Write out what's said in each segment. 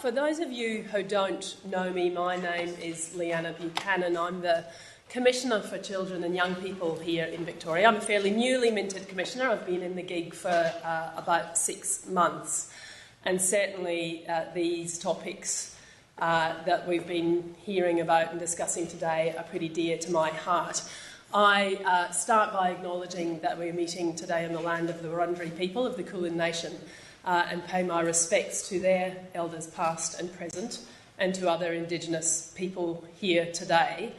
For those of you who don't know me, my name is Leanna Buchanan. I'm the Commissioner for Children and Young People here in Victoria. I'm a fairly newly minted Commissioner. I've been in the gig for about 6 months. And certainly these topics that we've been hearing about and discussing today are pretty dear to my heart. I start by acknowledging that we're meeting today on the land of the Wurundjeri people of the Kulin Nation and pay my respects to their elders past and present and to other Indigenous people here today.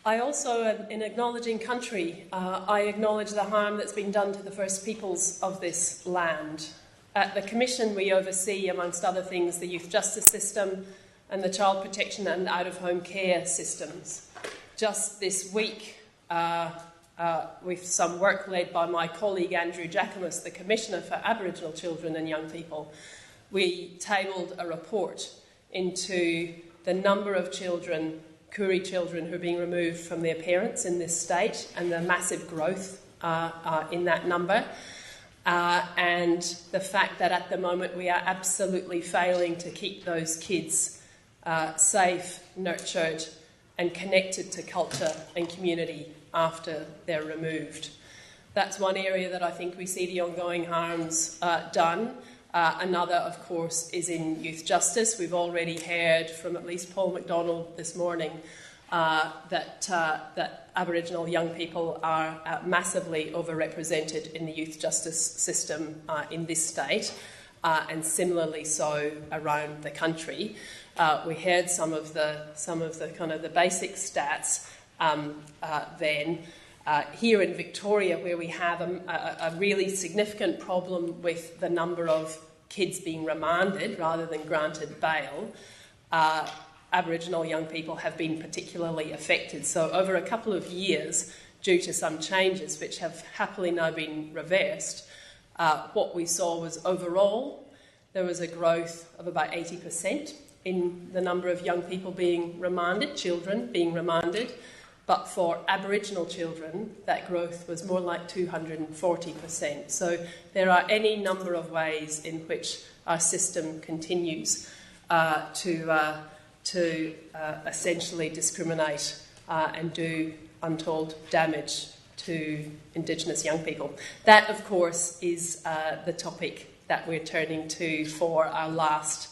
I also, in acknowledging country, I acknowledge the harm that's been done to the First Peoples of this land. At the Commission, we oversee, amongst other things, the youth justice system and the child protection and out-of-home care systems. Just this week, with some work led by my colleague Andrew Jackamus, the Commissioner for Aboriginal Children and Young People, we tabled a report into the number of children, Koori children, who are being removed from their parents in this state and the massive growth in that number. And the fact that at the moment we are absolutely failing to keep those kids safe, nurtured and connected to culture and community after they're removed. That's one area that I think we see the ongoing harms done. Another, of course, is in youth justice. We've already heard from at least Paul McDonald this morning that Aboriginal young people are massively overrepresented in the youth justice system in this state, and similarly so around the country. We heard some of the kind of the basic stats then. Here in Victoria, where we have a really significant problem with the number of kids being remanded rather than granted bail, Aboriginal young people have been particularly affected. So over a couple of years, due to some changes which have happily now been reversed, what we saw was overall there was a growth of about 80% in the number of young people being remanded, children being remanded. But for Aboriginal children, that growth was more like 240%. So there are any number of ways in which our system continues to essentially discriminate and do untold damage to Indigenous young people. That, of course, is the topic that we're turning to for our last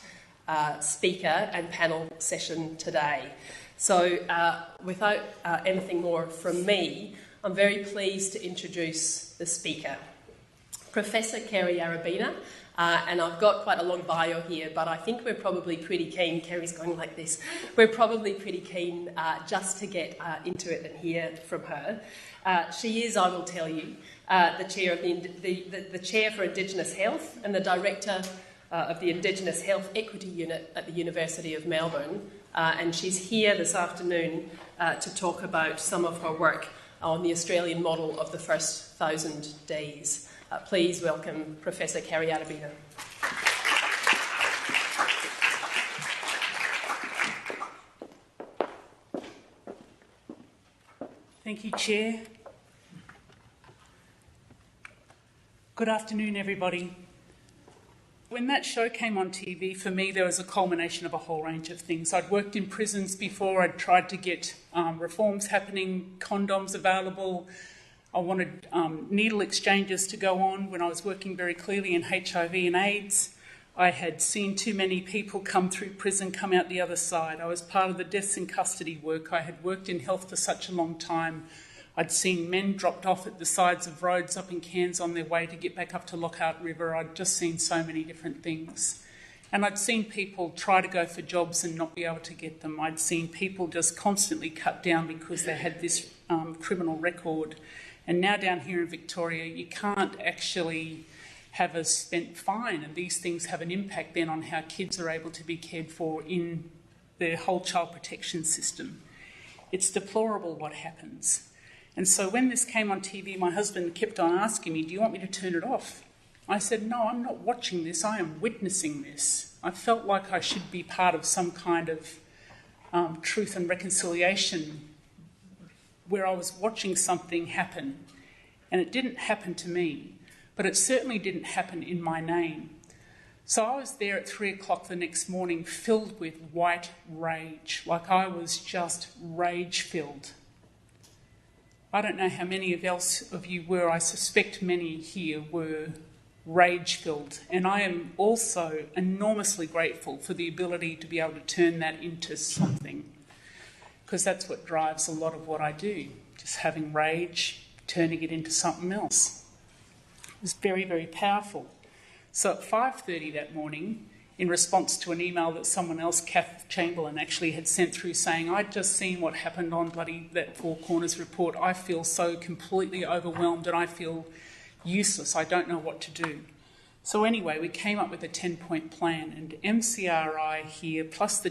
speaker and panel session today. So without anything more from me, I'm very pleased to introduce the speaker, Professor Kerry Arabena. And I've got quite a long bio here, but I think we're probably pretty keen, Kerry's going like this, we're probably pretty keen just to get into it and hear from her. She is, I will tell you, the chair of the chair for Indigenous Health and the Director of the Indigenous Health Equity Unit at the University of Melbourne. And she's here this afternoon to talk about some of her work on the Australian model of the first 1,000 days. Please welcome Professor Kerry Arabena. Thank you, Chair. Good afternoon, everybody. When that show came on TV, for me, there was a culmination of a whole range of things. I'd worked in prisons before. I'd tried to get reforms happening, condoms available. I wanted needle exchanges to go on when I was working very clearly in HIV and AIDS. I had seen too many people come through prison, come out the other side. I was part of the deaths in custody work. I had worked in health for such a long time. I'd seen men dropped off at the sides of roads up in Cairns on their way to get back up to Lockhart River. I'd just seen so many different things. And I'd seen people try to go for jobs and not be able to get them. I'd seen people just constantly cut down because they had this criminal record. And now down here in Victoria, you can't actually have a spent fine, and these things have an impact then on how kids are able to be cared for in the whole child protection system. It's deplorable what happens. And so when this came on TV, my husband kept on asking me, do you want me to turn it off? I said, no, I'm not watching this, I am witnessing this. I felt like I should be part of some kind of truth and reconciliation where I was watching something happen. And it didn't happen to me, but it certainly didn't happen in my name. So I was there at 3 o'clock the next morning filled with white rage, like I was just rage-filled. I don't know how many of you were. I suspect many here were rage-filled. And I am also enormously grateful for the ability to be able to turn that into something, because that's what drives a lot of what I do, just having rage, turning it into something else. It was very, very powerful. So at 5:30 that morning, in response to an email that someone else, Kath Chamberlain, actually had sent through saying, I'd just seen what happened on that Four Corners report. I feel so completely overwhelmed and I feel useless. I don't know what to do. So anyway, we came up with a 10-point plan, and MCRI here, plus the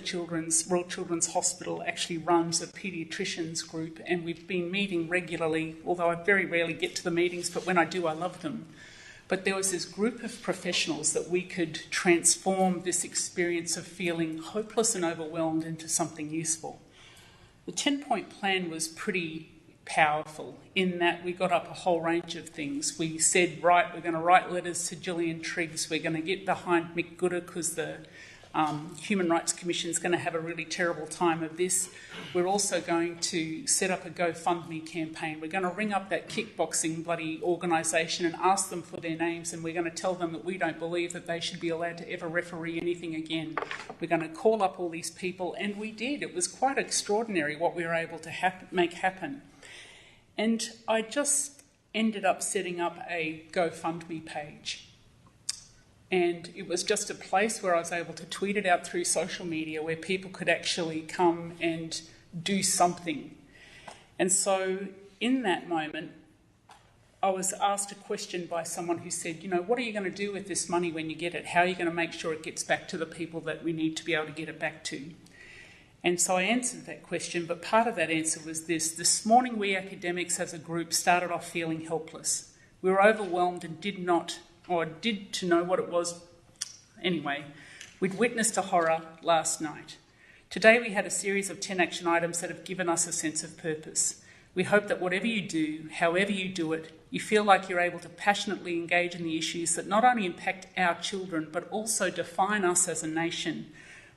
Royal Children's Hospital, actually runs a paediatricians group, and we've been meeting regularly, although I very rarely get to the meetings, but when I do, I love them. But there was this group of professionals that we could transform this experience of feeling hopeless and overwhelmed into something useful. The 10-point plan was pretty powerful in that we got up a whole range of things. We said, right, we're going to write letters to Gillian Triggs, we're going to get behind Mick Gooder because the Human Rights Commission is going to have a really terrible time of this. We're also going to set up a GoFundMe campaign. We're going to ring up that kickboxing bloody organisation and ask them for their names, and we're going to tell them that we don't believe that they should be allowed to ever referee anything again. We're going to call up all these people, and we did. It was quite extraordinary what we were able to make happen. And I just ended up setting up a GoFundMe page. And it was just a place where I was able to tweet it out through social media where people could actually come and do something. And so in that moment, I was asked a question by someone who said, what are you going to do with this money when you get it? How are you going to make sure it gets back to the people that we need to be able to get it back to? And so I answered that question, but part of that answer was this. This morning we academics as a group started off feeling helpless. We were overwhelmed and did to know what it was. Anyway, we'd witnessed a horror last night. Today we had a series of 10 action items that have given us a sense of purpose. We hope that whatever you do, however you do it, you feel like you're able to passionately engage in the issues that not only impact our children, but also define us as a nation.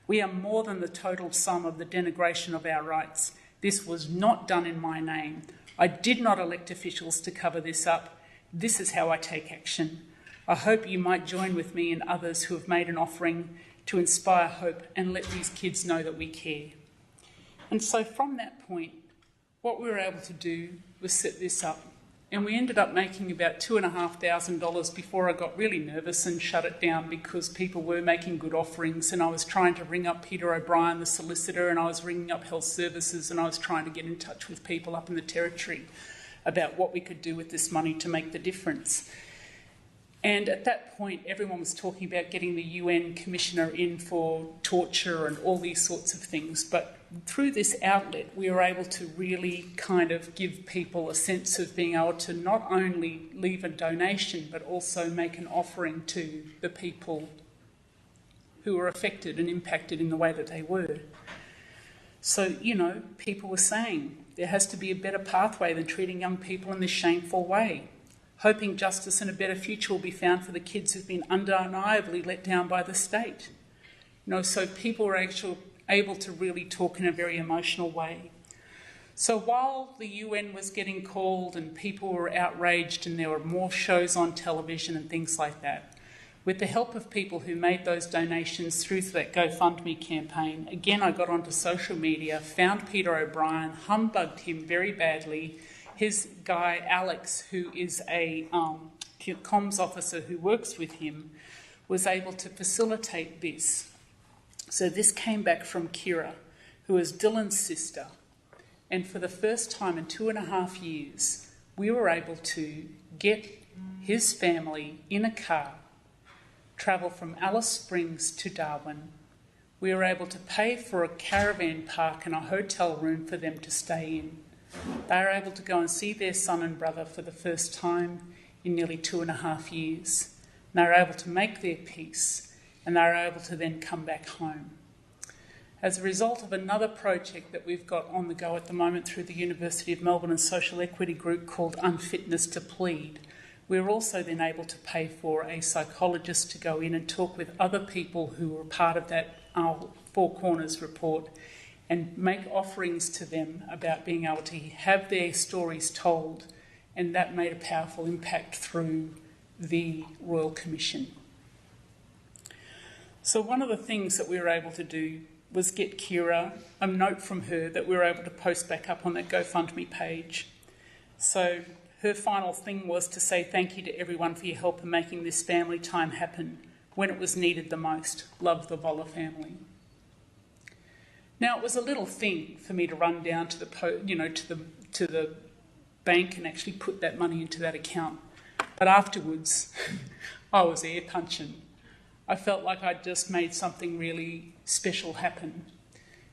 We are more than the total sum of the denigration of our rights. This was not done in my name. I did not elect officials to cover this up. This is how I take action. I hope you might join with me and others who have made an offering to inspire hope and let these kids know that we care. And so from that point, what we were able to do was set this up. And we ended up making about $2,500 before I got really nervous and shut it down because people were making good offerings, and I was trying to ring up Peter O'Brien, the solicitor, and I was ringing up health services, and I was trying to get in touch with people up in the Territory about what we could do with this money to make the difference. And at that point, everyone was talking about getting the UN Commissioner in for torture and all these sorts of things. But through this outlet, we were able to really kind of give people a sense of being able to not only leave a donation, but also make an offering to the people who were affected and impacted in the way that they were. So, people were saying there has to be a better pathway than treating young people in this shameful way. Hoping justice and a better future will be found for the kids who've been undeniably let down by the state. So people were actually able to really talk in a very emotional way. So while the UN was getting called and people were outraged and there were more shows on television and things like that, with the help of people who made those donations through that GoFundMe campaign, again I got onto social media, found Peter O'Brien, humbugged him very badly. His guy, Alex, who is a comms officer who works with him, was able to facilitate this. So this came back from Kira, who is Dylan's sister. And for the first time in 2.5 years, we were able to get his family in a car, travel from Alice Springs to Darwin. We were able to pay for a caravan park and a hotel room for them to stay in. They were able to go and see their son and brother for the first time in nearly 2.5 years. And they were able to make their peace, and they were able to then come back home. As a result of another project that we've got on the go at the moment through the University of Melbourne and Social Equity Group called Unfitness to Plead, we were also then able to pay for a psychologist to go in and talk with other people who were part of that Four Corners report and make offerings to them about being able to have their stories told, and that made a powerful impact through the Royal Commission. So one of the things that we were able to do was get Kira a note from her that we were able to post back up on that GoFundMe page. So her final thing was to say thank you to everyone for your help in making this family time happen when it was needed the most. Love, the Voller family. Now, it was a little thing for me to run down to the bank and actually put that money into that account. But afterwards, I was air punching. I felt like I'd just made something really special happen.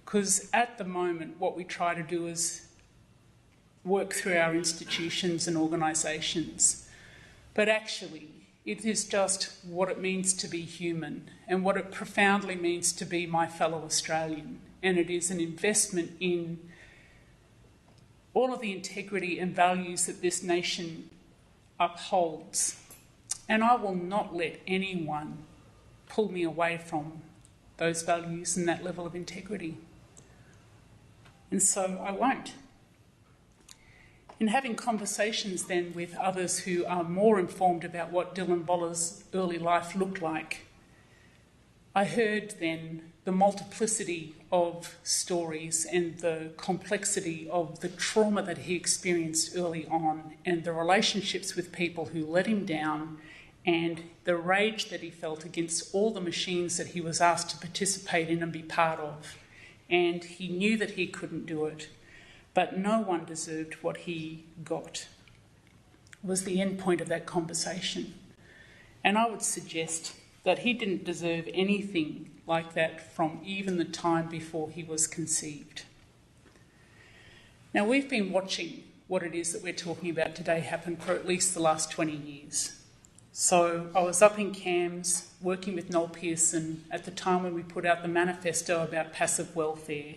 Because at the moment, what we try to do is work through our institutions and organisations. But actually, it is just what it means to be human and what it profoundly means to be my fellow Australian. And it is an investment in all of the integrity and values that this nation upholds. And I will not let anyone pull me away from those values and that level of integrity. And so I won't. In having conversations then with others who are more informed about what Dylan Voller's early life looked like, I heard then the multiplicity of stories and the complexity of the trauma that he experienced early on and the relationships with people who let him down and the rage that he felt against all the machines that he was asked to participate in and be part of. And he knew that he couldn't do it, but no one deserved what he got, was the end point of that conversation. And I would suggest that he didn't deserve anything like that from even the time before he was conceived. Now, we've been watching what it is that we're talking about today happen for at least the last 20 years. So I was up in Cairns working with Noel Pearson at the time when we put out the manifesto about passive welfare,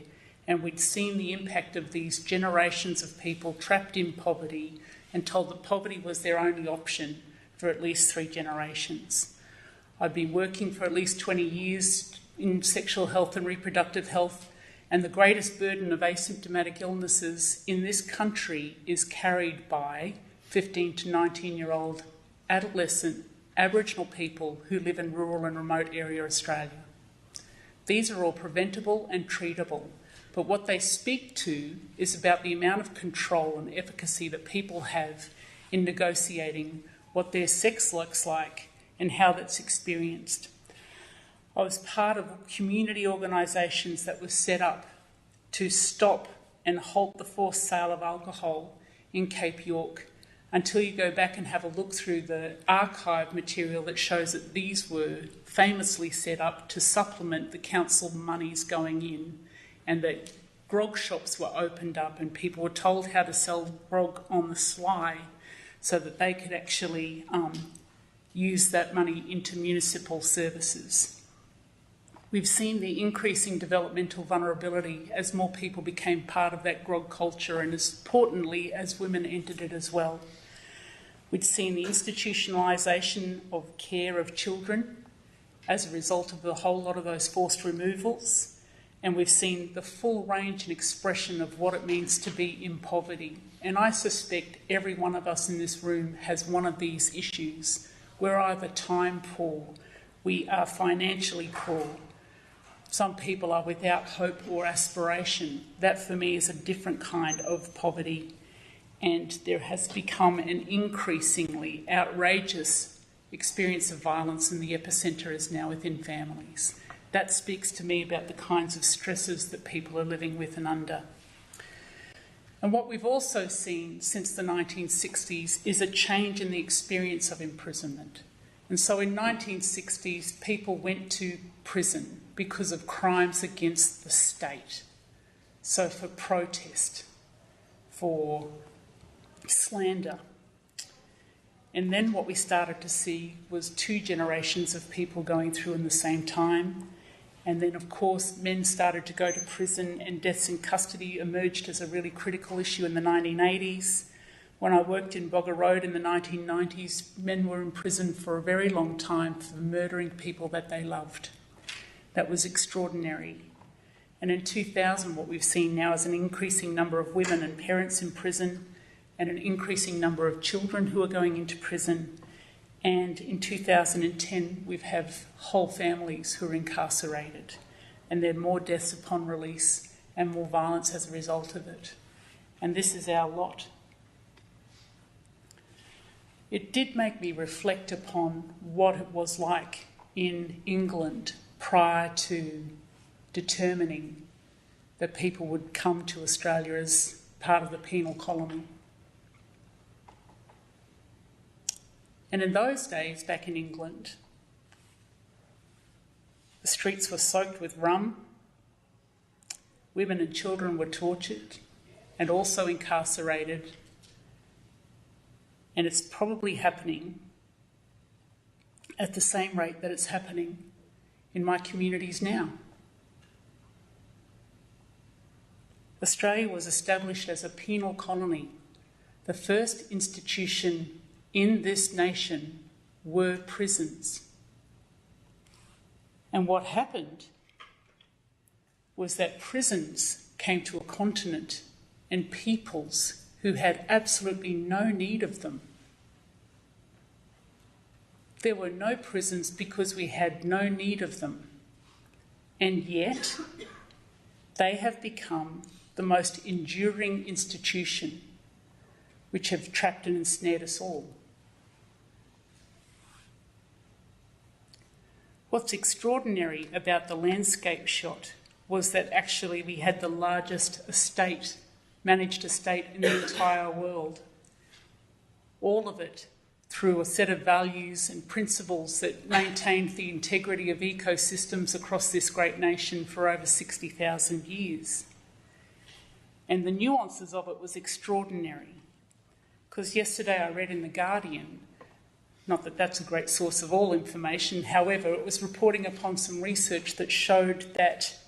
and we'd seen the impact of these generations of people trapped in poverty and told that poverty was their only option for at least 3 generations. I'd been working for at least 20 years in sexual health and reproductive health, and the greatest burden of asymptomatic illnesses in this country is carried by 15 to 19-year-old adolescent Aboriginal people who live in rural and remote area Australia. These are all preventable and treatable, but what they speak to is about the amount of control and efficacy that people have in negotiating what their sex looks like and how that's experienced. I was part of community organisations that were set up to stop and halt the forced sale of alcohol in Cape York, until you go back and have a look through the archive material that shows that these were famously set up to supplement the council monies going in, and that grog shops were opened up and people were told how to sell grog on the sly so that they could actually use that money into municipal services. We've seen the increasing developmental vulnerability as more people became part of that grog culture, and as importantly as women entered it as well. We'd seen the institutionalisation of care of children as a result of a whole lot of those forced removals, and we've seen the full range and expression of what it means to be in poverty. And I suspect every one of us in this room has one of these issues. We're either time poor, we are financially poor, some people are without hope or aspiration. That for me is a different kind of poverty. And there has become an increasingly outrageous experience of violence, and the epicentre is now within families. That speaks to me about the kinds of stresses that people are living with and under. And what we've also seen since the 1960s is a change in the experience of imprisonment. And so in 1960s, people went to prison because of crimes against the state. So for protest, for slander. And then what we started to see was 2 generations of people going through in the same time. And then, of course, men started to go to prison, and deaths in custody emerged as a really critical issue in the 1980s. When I worked in Bogger Road in the 1990s, men were imprisoned for a very long time for murdering people that they loved. That was extraordinary. And in 2000, what we've seen now is an increasing number of women and parents in prison, and an increasing number of children who are going into prison. And in 2010, we have whole families who are incarcerated, and there are more deaths upon release and more violence as a result of it. And this is our lot. It did make me reflect upon what it was like in England prior to determining that people would come to Australia as part of the penal colony. And in those days, back in England, the streets were soaked with rum, women and children were tortured and also incarcerated, and it's probably happening at the same rate that it's happening in my communities now. Australia was established as a penal colony. The first institution in this nation were prisons. And what happened was that prisons came to a continent and peoples who had absolutely no need of them. There were no prisons because we had no need of them. And yet, they have become the most enduring institution which have trapped and ensnared us all. What's extraordinary about the landscape shot was that actually we had the largest estate, managed estate in the entire world. All of it through a set of values and principles that maintained the integrity of ecosystems across this great nation for over 60,000 years. And the nuances of it was extraordinary. Because yesterday I read in The Guardian, not that that's a great source of all information, however, it was reporting upon some research that showed that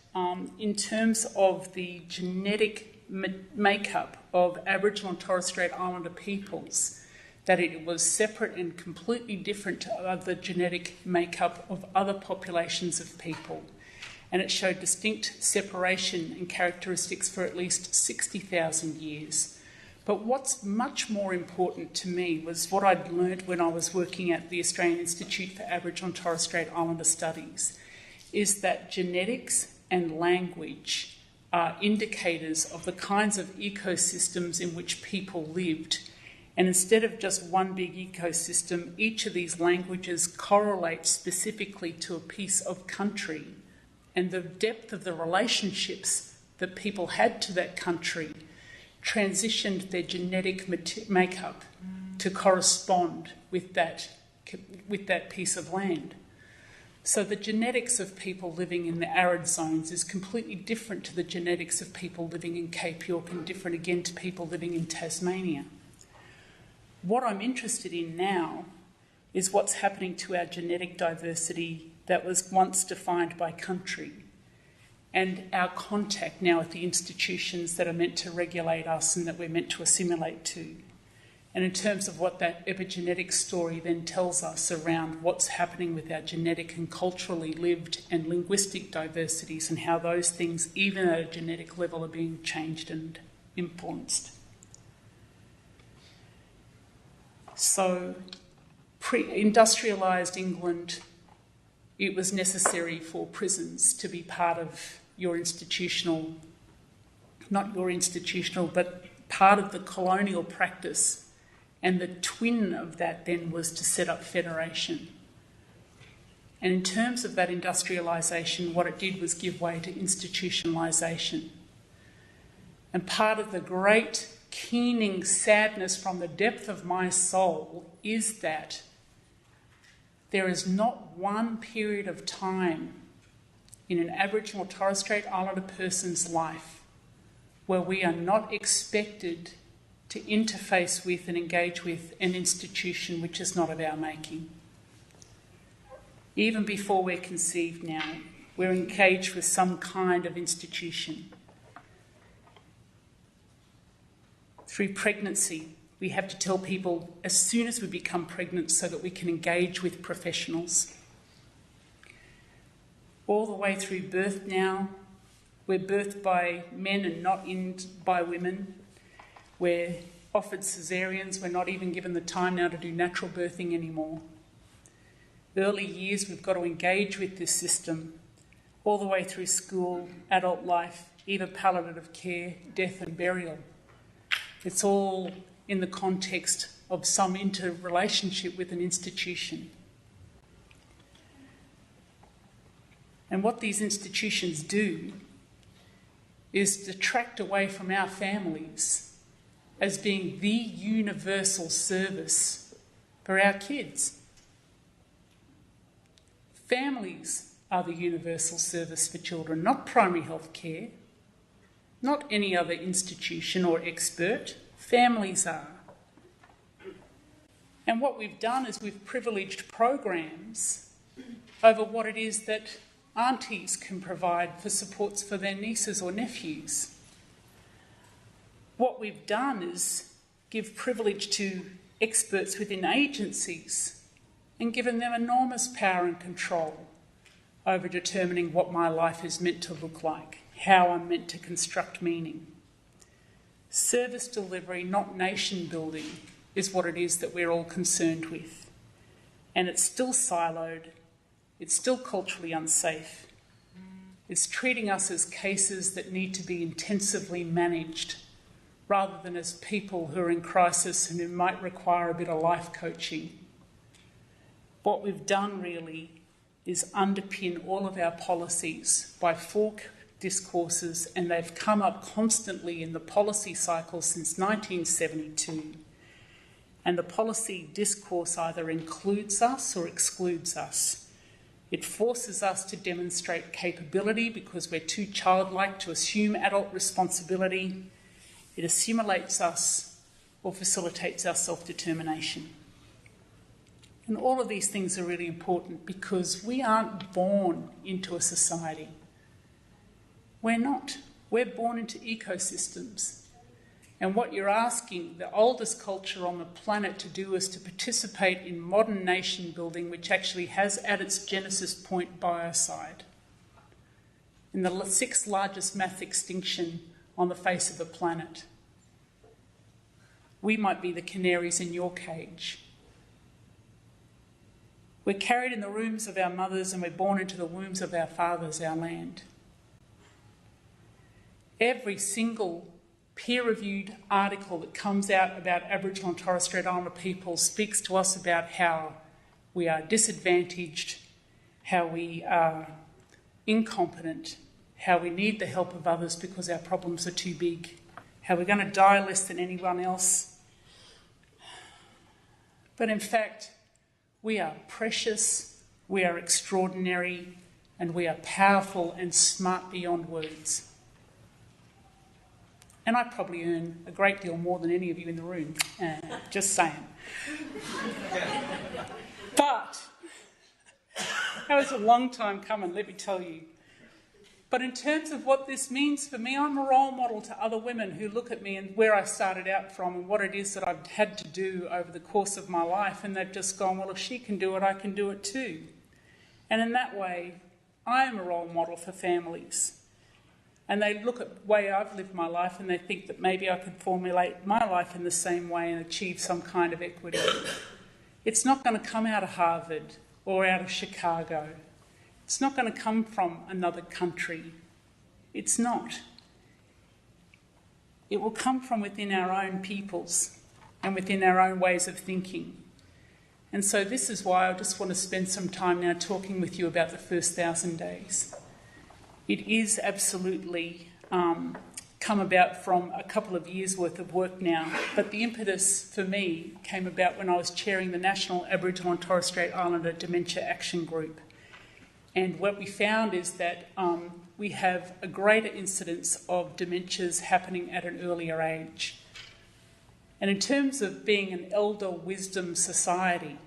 in terms of the genetic makeup of Aboriginal and Torres Strait Islander peoples, that it was separate and completely different to the genetic makeup of other populations of people. And it showed distinct separation and characteristics for at least 60,000 years. But what's much more important to me was what I'd learned when I was working at the Australian Institute for Aboriginal and Torres Strait Islander Studies, is that genetics and language are indicators of the kinds of ecosystems in which people lived. And instead of just one big ecosystem, each of these languages correlates specifically to a piece of country. And the depth of the relationships that people had to that country transitioned their genetic makeup to correspond with that piece of land. So the genetics of people living in the arid zones is completely different to the genetics of people living in Cape York and different again to people living in Tasmania. What I'm interested in now is what's happening to our genetic diversity that was once defined by country, and our contact now with the institutions that are meant to regulate us and that we're meant to assimilate to. And in terms of what that epigenetic story then tells us around what's happening with our genetic and culturally lived and linguistic diversities and how those things, even at a genetic level, are being changed and influenced. So, pre-industrialised England, it was necessary for prisons to be part of your institutional, not your institutional, but part of the colonial practice. And the twin of that then was to set up federation. And in terms of that industrialisation, what it did was give way to institutionalisation. And part of the great keening sadness from the depth of my soul is that there is not one period of time in an Aboriginal or Torres Strait Islander person's life where we are not expected to interface with and engage with an institution which is not of our making. Even before we're conceived now, we're engaged with some kind of institution. Through pregnancy, We have to tell people as soon as we become pregnant so that we can engage with professionals. All the way through birth now, we're birthed by men and not by women. We're offered caesareans. We're not even given the time now to do natural birthing anymore. Early years, we've got to engage with this system all the way through school, adult life, even palliative care, death and burial. It's all in the context of some interrelationship with an institution. And what these institutions do is detract away from our families as being the universal service for our kids. Families are the universal service for children, not primary health care, not any other institution or expert. Families are. And what we've done is we've privileged programs over what it is that aunties can provide for supports for their nieces or nephews. What we've done is give privilege to experts within agencies and given them enormous power and control over determining what my life is meant to look like, how I'm meant to construct meaning. Service delivery, not nation building, is what it is that we're all concerned with. And it's still siloed, it's still culturally unsafe. It's treating us as cases that need to be intensively managed rather than as people who are in crisis and who might require a bit of life coaching. What we've done really is underpin all of our policies by 4 discourses, and they've come up constantly in the policy cycle since 1972. And the policy discourse either includes us or excludes us. It forces us to demonstrate capability because we're too childlike to assume adult responsibility. It assimilates us or facilitates our self-determination. And all of these things are really important because we aren't born into a society. We're not. We're born into ecosystems. And what you're asking the oldest culture on the planet to do is to participate in modern nation building, which actually has at its genesis point biocide. In the 6th largest mass extinction on the face of the planet. We might be the canaries in your cage. We're carried in the wombs of our mothers and we're born into the wombs of our fathers, our land. Every single peer-reviewed article that comes out about Aboriginal and Torres Strait Islander people speaks to us about how we are disadvantaged, how we are incompetent, how we need the help of others because our problems are too big, how we're going to die less than anyone else. But in fact, we are precious, we are extraordinary, and we are powerful and smart beyond words. And I probably earn a great deal more than any of you in the room. Just saying. But that was a long time coming, let me tell you. But in terms of what this means for me, I'm a role model to other women who look at me and where I started out from and what it is that I've had to do over the course of my life. And they've just gone, well, if she can do it, I can do it too. And in that way, I am a role model for families. And they look at the way I've lived my life and they think that maybe I could formulate my life in the same way and achieve some kind of equity. It's not going to come out of Harvard or out of Chicago. It's not going to come from another country. It's not. It will come from within our own peoples and within our own ways of thinking. And so this is why I just want to spend some time now talking with you about the first 1,000 days. It is absolutely come about from a couple of years' worth of work now, but the impetus for me came about when I was chairing the National Aboriginal and Torres Strait Islander Dementia Action Group. And what we found is that we have a greater incidence of dementias happening at an earlier age. And in terms of being an elder wisdom society,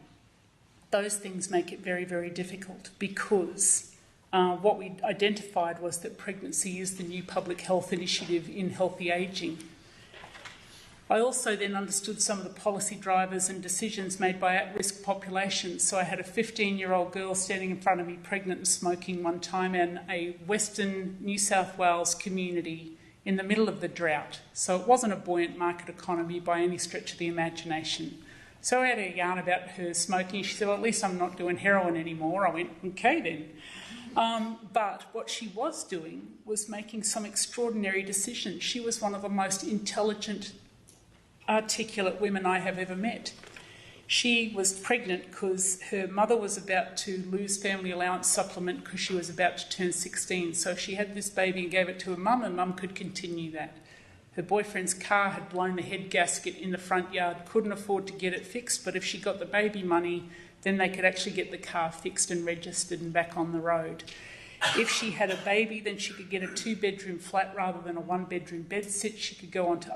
those things make it very, very difficult because what we identified was that pregnancy is the new public health initiative in healthy ageing. I also then understood some of the policy drivers and decisions made by at-risk populations. So I had a 15-year-old girl standing in front of me pregnant and smoking one time in a Western New South Wales community in the middle of the drought. So it wasn't a buoyant market economy by any stretch of the imagination. So I had a yarn about her smoking. She said, well, at least I'm not doing heroin anymore. I went, okay then. But what she was doing was making some extraordinary decisions. She was one of the most intelligent, articulate women I have ever met. She was pregnant because her mother was about to lose family allowance supplement because she was about to turn 16. So she had this baby and gave it to her mum, and mum could continue that. Her boyfriend's car had blown the head gasket in the front yard, couldn't afford to get it fixed, but if she got the baby money, then they could actually get the car fixed and registered and back on the road. If she had a baby, then she could get a 2-bedroom flat rather than a 1-bedroom bedsit. She could go on to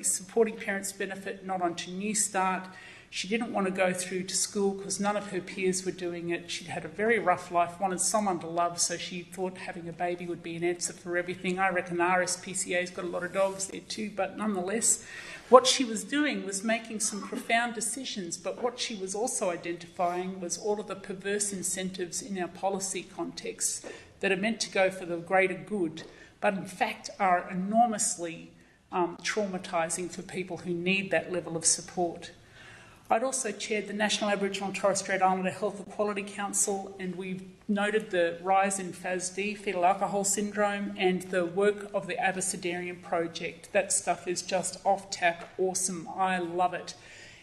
supporting parents benefit, not onto New Start. She didn't want to go through to school because none of her peers were doing it. She'd had a very rough life, wanted someone to love, so she thought having a baby would be an answer for everything. I reckon RSPCA's got a lot of dogs there too, but nonetheless, what she was doing was making some profound decisions, but what she was also identifying was all of the perverse incentives in our policy context that are meant to go for the greater good, but in fact are enormously traumatising for people who need that level of support. I'd also chaired the National Aboriginal and Torres Strait Islander Health Equality Council, and we've noted the rise in FASD, fetal alcohol syndrome, and the work of the Abecedarian Project. That stuff is just off-tap awesome. I love it.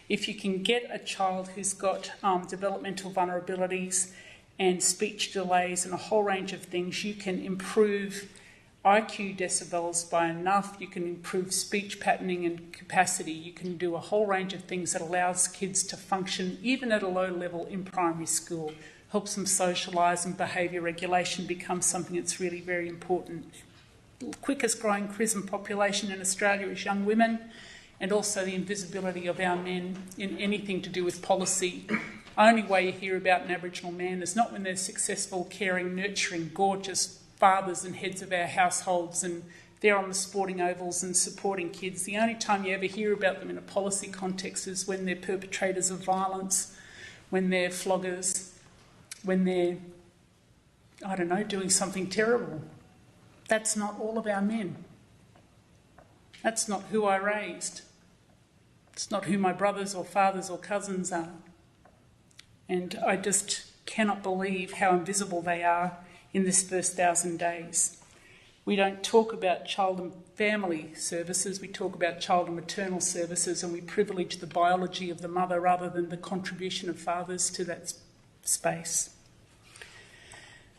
If you can get a child who's got developmental vulnerabilities and speech delays and a whole range of things, you can improve IQ decibels by enough, you can improve speech patterning and capacity, you can do a whole range of things that allows kids to function even at a low level in primary school, helps them socialise, and behaviour regulation becomes something that's really very important. The quickest growing prison population in Australia is young women, and also the invisibility of our men in anything to do with policy. Only way you hear about an Aboriginal man is not when they're successful, caring, nurturing, gorgeous fathers and heads of our households, and they're on the sporting ovals and supporting kids. The only time you ever hear about them in a policy context is when they're perpetrators of violence, when they're floggers, when they're, I don't know, doing something terrible. That's not all of our men. That's not who I raised. It's not who my brothers or fathers or cousins are. And I just cannot believe how invisible they are in this first 1,000 days. We don't talk about child and family services, we talk about child and maternal services, and we privilege the biology of the mother rather than the contribution of fathers to that space.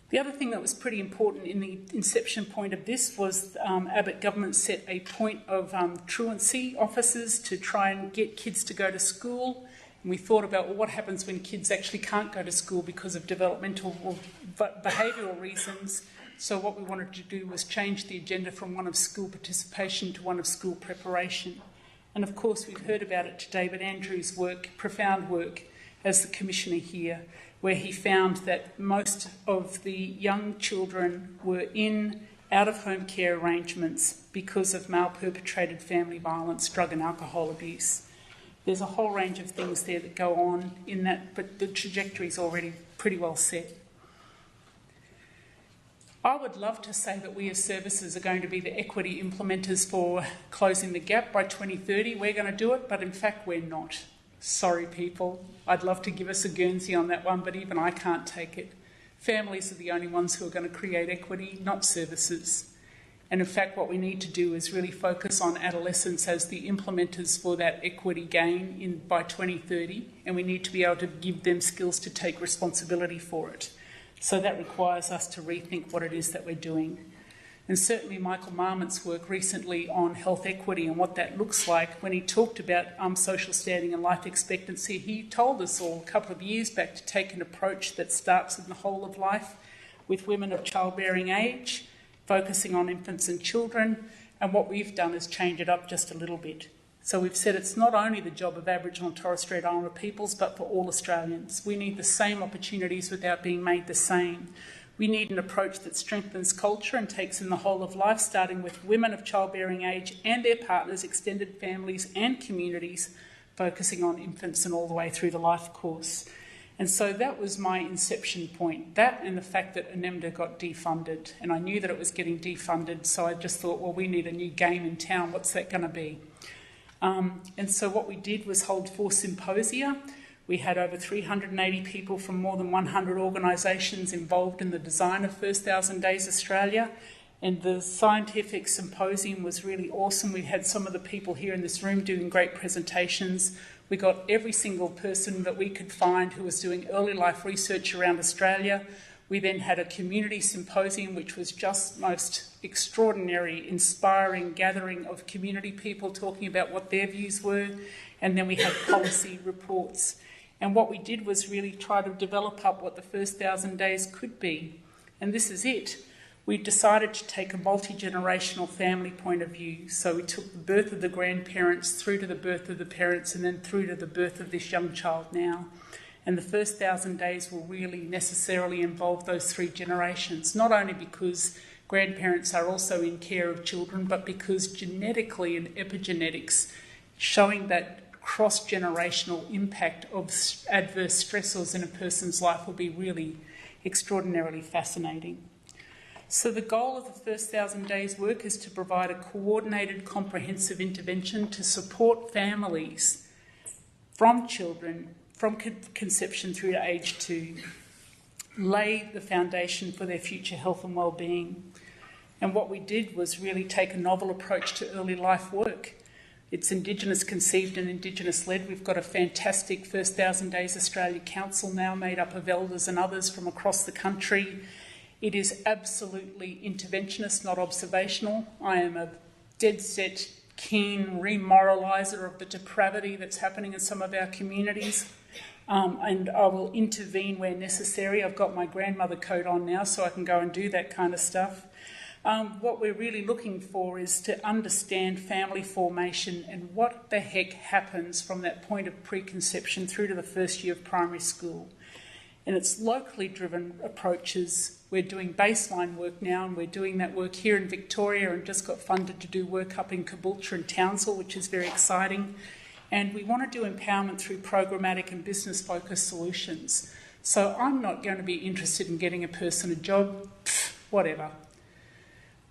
The other thing that was pretty important in the inception point of this was Abbott government set a point of truancy officers to try and get kids to go to school. And we thought about, well, what happens when kids actually can't go to school because of developmental or behavioural reasons. So what we wanted to do was change the agenda from one of school participation to one of school preparation. And of course, we've heard about it today, but Andrew's work, profound work as the Commissioner here, where he found that most of the young children were in out-of-home care arrangements because of male-perpetrated family violence, drug and alcohol abuse. There's a whole range of things there that go on in that, but the trajectory's already pretty well set. I would love to say that we as services are going to be the equity implementers for closing the gap by 2030. We're going to do it, but in fact we're not. Sorry, people. I'd love to give us a Guernsey on that one, but even I can't take it. Families are the only ones who are going to create equity, not services. And in fact, what we need to do is really focus on adolescents as the implementers for that equity gain by 2030, and we need to be able to give them skills to take responsibility for it. So that requires us to rethink what it is that we're doing. And certainly Michael Marmont's work recently on health equity and what that looks like, when he talked about social standing and life expectancy, he told us all a couple of years back to take an approach that starts in the whole of life with women of childbearing age, focusing on infants and children, and what we've done is change it up just a little bit. So we've said it's not only the job of Aboriginal and Torres Strait Islander peoples, but for all Australians. We need the same opportunities without being made the same. We need an approach that strengthens culture and takes in the whole of life, starting with women of childbearing age and their partners, extended families and communities, focusing on infants and all the way through the life course. And so that was my inception point, that and the fact that ANEMDA got defunded. And I knew that it was getting defunded, so I just thought, well, we need a new game in town. What's that going to be? And so what we did was hold 4 symposia. We had over 380 people from more than 100 organisations involved in the design of First 1,000 Days Australia. And the Scientific Symposium was really awesome. We had some of the people here in this room doing great presentations. We got every single person that we could find who was doing early life research around Australia. We then had a community symposium, which was just most extraordinary, inspiring gathering of community people talking about what their views were. And then we had policy reports. And what we did was really try to develop up what the first 1,000 days could be. And this is it. We decided to take a multi-generational family point of view. So we took the birth of the grandparents through to the birth of the parents and then through to the birth of this young child now. And the first 1,000 days will really necessarily involve those 3 generations, not only because grandparents are also in care of children, but because genetically and epigenetics showing that cross-generational impact of adverse stressors in a person's life will be really extraordinarily fascinating. So the goal of the first 1,000 days work is to provide a coordinated, comprehensive intervention to support families from children, from conception through to age 2, lay the foundation for their future health and well-being. And what we did was really take a novel approach to early life work. It's Indigenous conceived and Indigenous led. We've got a fantastic First 1,000 Days Australia Council now made up of elders and others from across the country. It is absolutely interventionist, not observational. I am a dead-set, keen remoraliser of the depravity that's happening in some of our communities, and I will intervene where necessary. I've got my grandmother coat on now, so I can go and do that kind of stuff. What we're really looking for is to understand family formation and what the heck happens from that point of preconception through to the first year of primary school. And it's locally driven approaches. We're doing baseline work now, and we're doing that work here in Victoria and just got funded to do work up in Caboolture and Townsville, which is very exciting. And we want to do empowerment through programmatic and business-focused solutions. So I'm not going to be interested in getting a person a job, whatever.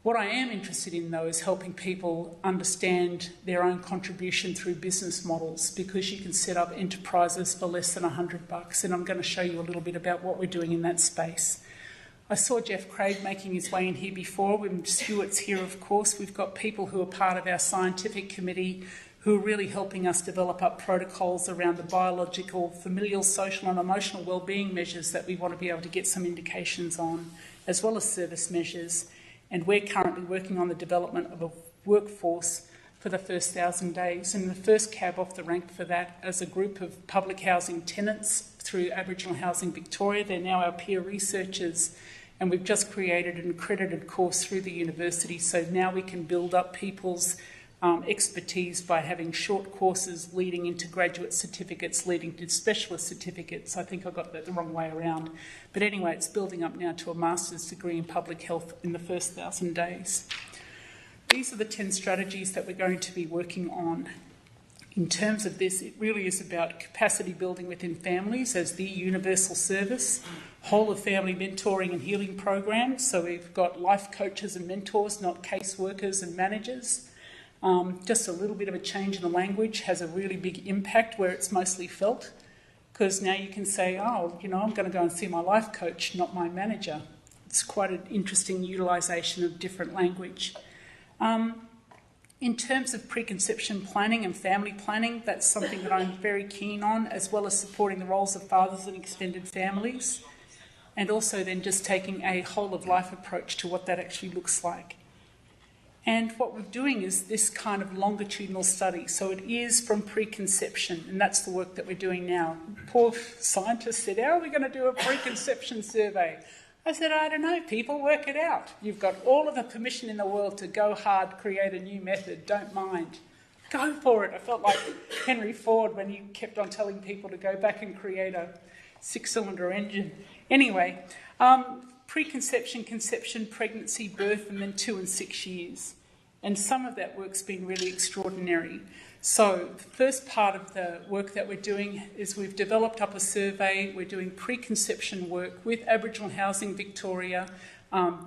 What I am interested in, though, is helping people understand their own contribution through business models, because you can set up enterprises for less than $100, and I'm going to show you a little bit about what we're doing in that space. I saw Jeff Craig making his way in here before. When Stuart's here, of course, we've got people who are part of our scientific committee who are really helping us develop up protocols around the biological, familial, social and emotional wellbeing measures that we want to be able to get some indications on, as well as service measures. And we're currently working on the development of a workforce for the first 1,000 days. And the first cab off the rank for that as a group of public housing tenants through Aboriginal Housing Victoria. They're now our peer researchers, and we've just created an accredited course through the university, so now we can build up people's expertise by having short courses leading into graduate certificates, leading to specialist certificates. I think I got that the wrong way around. But anyway, it's building up now to a master's degree in public health in the first 1,000 days. These are the 10 strategies that we're going to be working on. In terms of this, it really is about capacity building within families as the universal service, whole of family mentoring and healing programs. So we've got life coaches and mentors, not caseworkers and managers. Just a little bit of a change in the language has a really big impact where it's mostly felt, because now you can say, oh, you know, I'm going to go and see my life coach, not my manager. It's quite an interesting utilisation of different language. In terms of preconception planning and family planning, that's something that I'm very keen on, as well as supporting the roles of fathers and extended families, and also then just taking a whole-of-life approach to what that actually looks like. And what we're doing is this kind of longitudinal study. So it is from preconception, and that's the work that we're doing now. Poor scientist said, how are we going to do a preconception survey? I said, I don't know, people, work it out. You've got all of the permission in the world to go hard, create a new method, don't mind. Go for it. I felt like Henry Ford when he kept on telling people to go back and create a 6-cylinder engine. Anyway, preconception, conception, pregnancy, birth, and then 2 and 6 years. And some of that work's been really extraordinary. So the first part of the work that we're doing is we've developed up a survey. We're doing preconception work with Aboriginal Housing Victoria.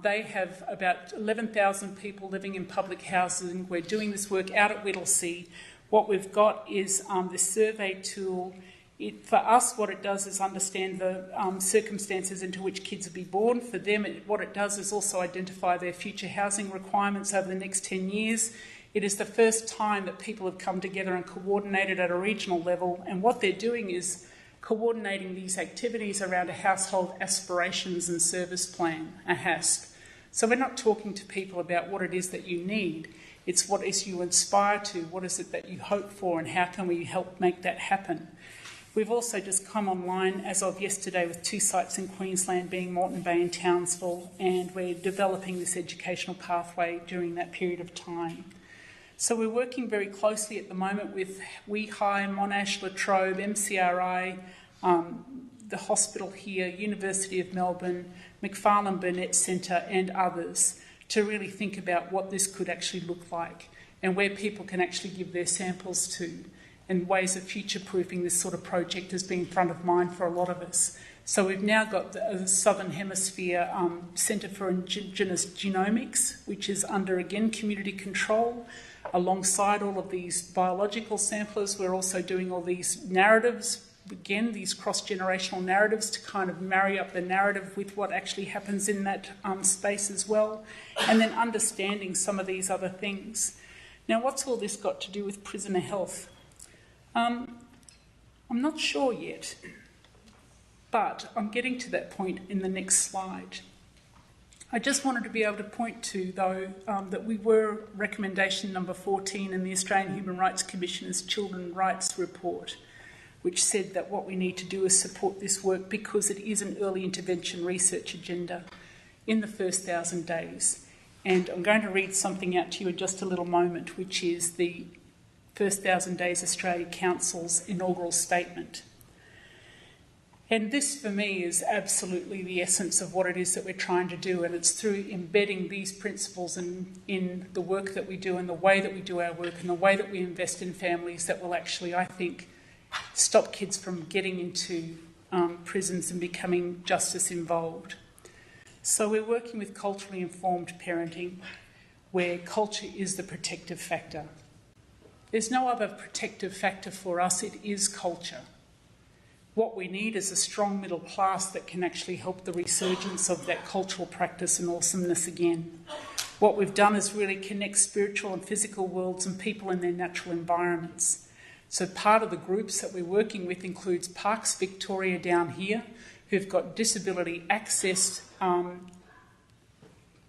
They have about 11,000 people living in public housing. We're doing this work out at Whittlesea. What we've got is this survey tool. For us, what it does is understand the circumstances into which kids will be born. For them, what it does is also identify their future housing requirements over the next 10 years. It is the first time that people have come together and coordinated at a regional level, and what they're doing is coordinating these activities around a Household Aspirations and Service Plan, a HASP. So we're not talking to people about what it is that you need. It's what is you aspire to, what is it that you hope for, and how can we help make that happen. We've also just come online as of yesterday with 2 sites in Queensland, being Moreton Bay and Townsville, and we're developing this educational pathway during that period of time. So we're working very closely at the moment with WeHi, Monash, La Trobe, MCRI, the hospital here, University of Melbourne, Macfarlane Burnett Centre and others to really think about what this could actually look like and where people can actually give their samples to, and ways of future-proofing this sort of project has been front of mind for a lot of us. So we've now got the Southern Hemisphere Centre for Indigenous Genomics, which is under, again, community control. Alongside all of these biological samplers, we're also doing all these narratives, again, these cross-generational narratives to kind of marry up the narrative with what actually happens in that space as well, and then understanding some of these other things. Now, what's all this got to do with prisoner health? I'm not sure yet, but I'm getting to that point in the next slide. I just wanted to be able to point to, though, that we were recommendation number 14 in the Australian Human Rights Commissioner's Children's Rights Report, which said that what we need to do is support this work because it is an early intervention research agenda in the first 1,000 days. And I'm going to read something out to you in just a little moment, which is the First 1,000 Days Australia Council's inaugural statement. And this, for me, is absolutely the essence of what it is that we're trying to do, and it's through embedding these principles in the work that we do and the way that we do our work and the way that we invest in families that will actually, I think, stop kids from getting into prisons and becoming justice involved. So we're working with culturally informed parenting, where culture is the protective factor. There's no other protective factor for us, it is culture. What we need is a strong middle class that can actually help the resurgence of that cultural practice and awesomeness again. What we've done is really connect spiritual and physical worlds and people in their natural environments. So part of the groups that we're working with includes Parks Victoria down here, who've got disability access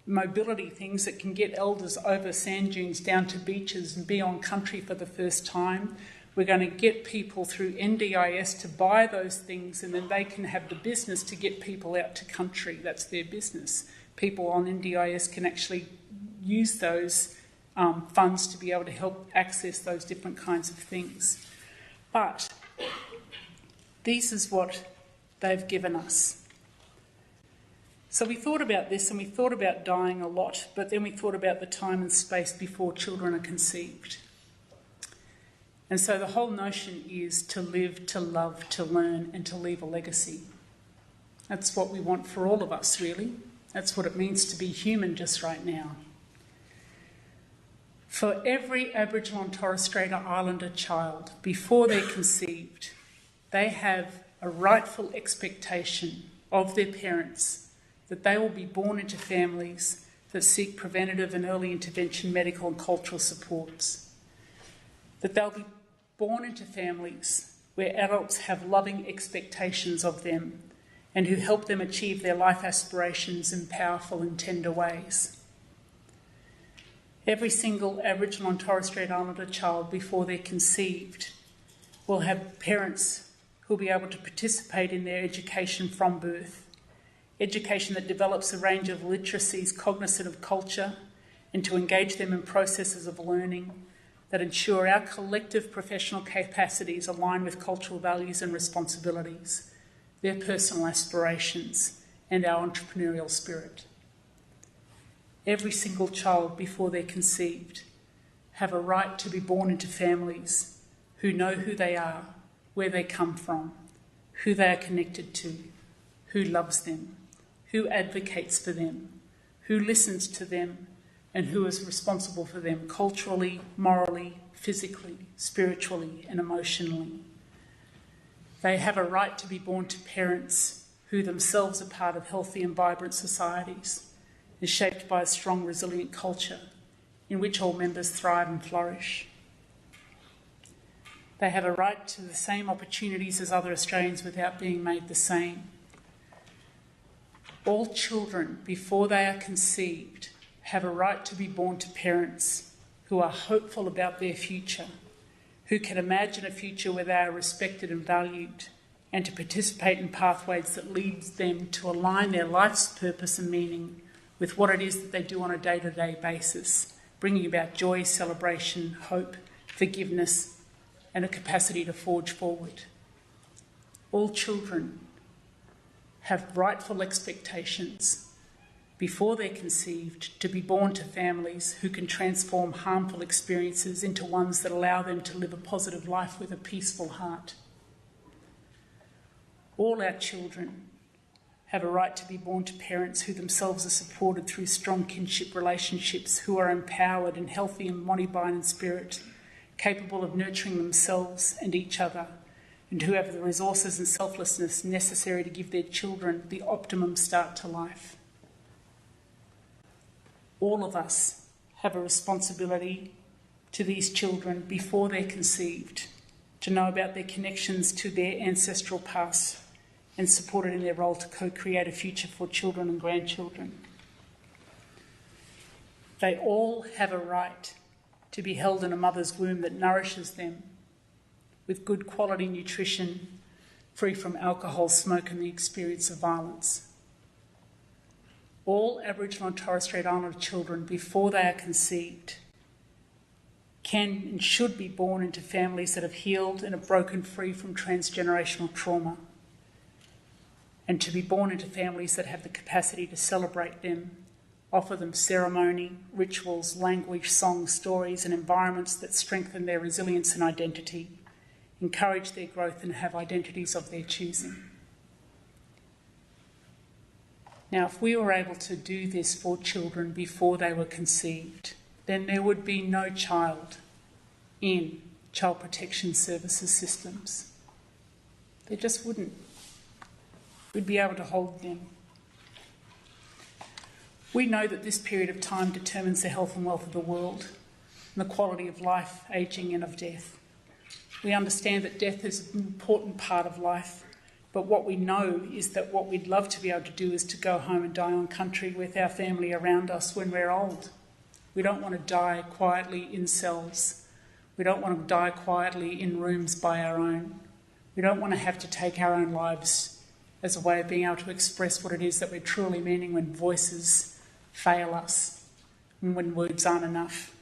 mobility things that can get elders over sand dunes down to beaches and be on country for the first time. We're going to get people through NDIS to buy those things, and then they can have the business to get people out to country. That's their business. People on NDIS can actually use those funds to be able to help access those different kinds of things. But this is what they've given us. So we thought about this and we thought about dying a lot, but then we thought about the time and space before children are conceived. And so the whole notion is to live, to love, to learn, and to leave a legacy. That's what we want for all of us, really. That's what it means to be human just right now. For every Aboriginal and Torres Strait Islander child, before they're conceived, they have a rightful expectation of their parents that they will be born into families that seek preventative and early intervention medical and cultural supports. That they'll be born into families where adults have loving expectations of them and who help them achieve their life aspirations in powerful and tender ways. Every single Aboriginal and Torres Strait Islander child before they're conceived will have parents who'll be able to participate in their education from birth, education that develops a range of literacies cognizant of culture and to engage them in processes of learning that ensure our collective professional capacities align with cultural values and responsibilities, their personal aspirations, and our entrepreneurial spirit. Every single child before they're conceived have a right to be born into families who know who they are, where they come from, who they are connected to, who loves them, who advocates for them, who listens to them, and who is responsible for them culturally, morally, physically, spiritually, and emotionally. They have a right to be born to parents who themselves are part of healthy and vibrant societies and shaped by a strong, resilient culture in which all members thrive and flourish. They have a right to the same opportunities as other Australians without being made the same. All children, before they are conceived, have a right to be born to parents who are hopeful about their future, who can imagine a future where they are respected and valued, and to participate in pathways that lead them to align their life's purpose and meaning with what it is that they do on a day-to-day basis, bringing about joy, celebration, hope, forgiveness, and a capacity to forge forward. All children have rightful expectations before they're conceived to be born to families who can transform harmful experiences into ones that allow them to live a positive life with a peaceful heart. All our children have a right to be born to parents who themselves are supported through strong kinship relationships, who are empowered and healthy and body, mind and spirit, capable of nurturing themselves and each other, and who have the resources and selflessness necessary to give their children the optimum start to life. All of us have a responsibility to these children before they're conceived to know about their connections to their ancestral past and supported in their role to co-create a future for children and grandchildren. They all have a right to be held in a mother's womb that nourishes them with good quality nutrition, free from alcohol, smoke and the experience of violence. All Aboriginal and Torres Strait Islander children, before they are conceived, can and should be born into families that have healed and have broken free from transgenerational trauma, and to be born into families that have the capacity to celebrate them, offer them ceremony, rituals, language, songs, stories and environments that strengthen their resilience and identity, encourage their growth and have identities of their choosing. Now, if we were able to do this for children before they were conceived, then there would be no child in child protection services systems. There just wouldn't. We'd be able to hold them. We know that this period of time determines the health and wealth of the world and the quality of life, ageing and of death. We understand that death is an important part of life, but what we know is that what we'd love to be able to do is to go home and die on country with our family around us when we're old. We don't want to die quietly in cells. We don't want to die quietly in rooms by our own. We don't want to have to take our own lives as a way of being able to express what it is that we're truly meaning when voices fail us and when words aren't enough.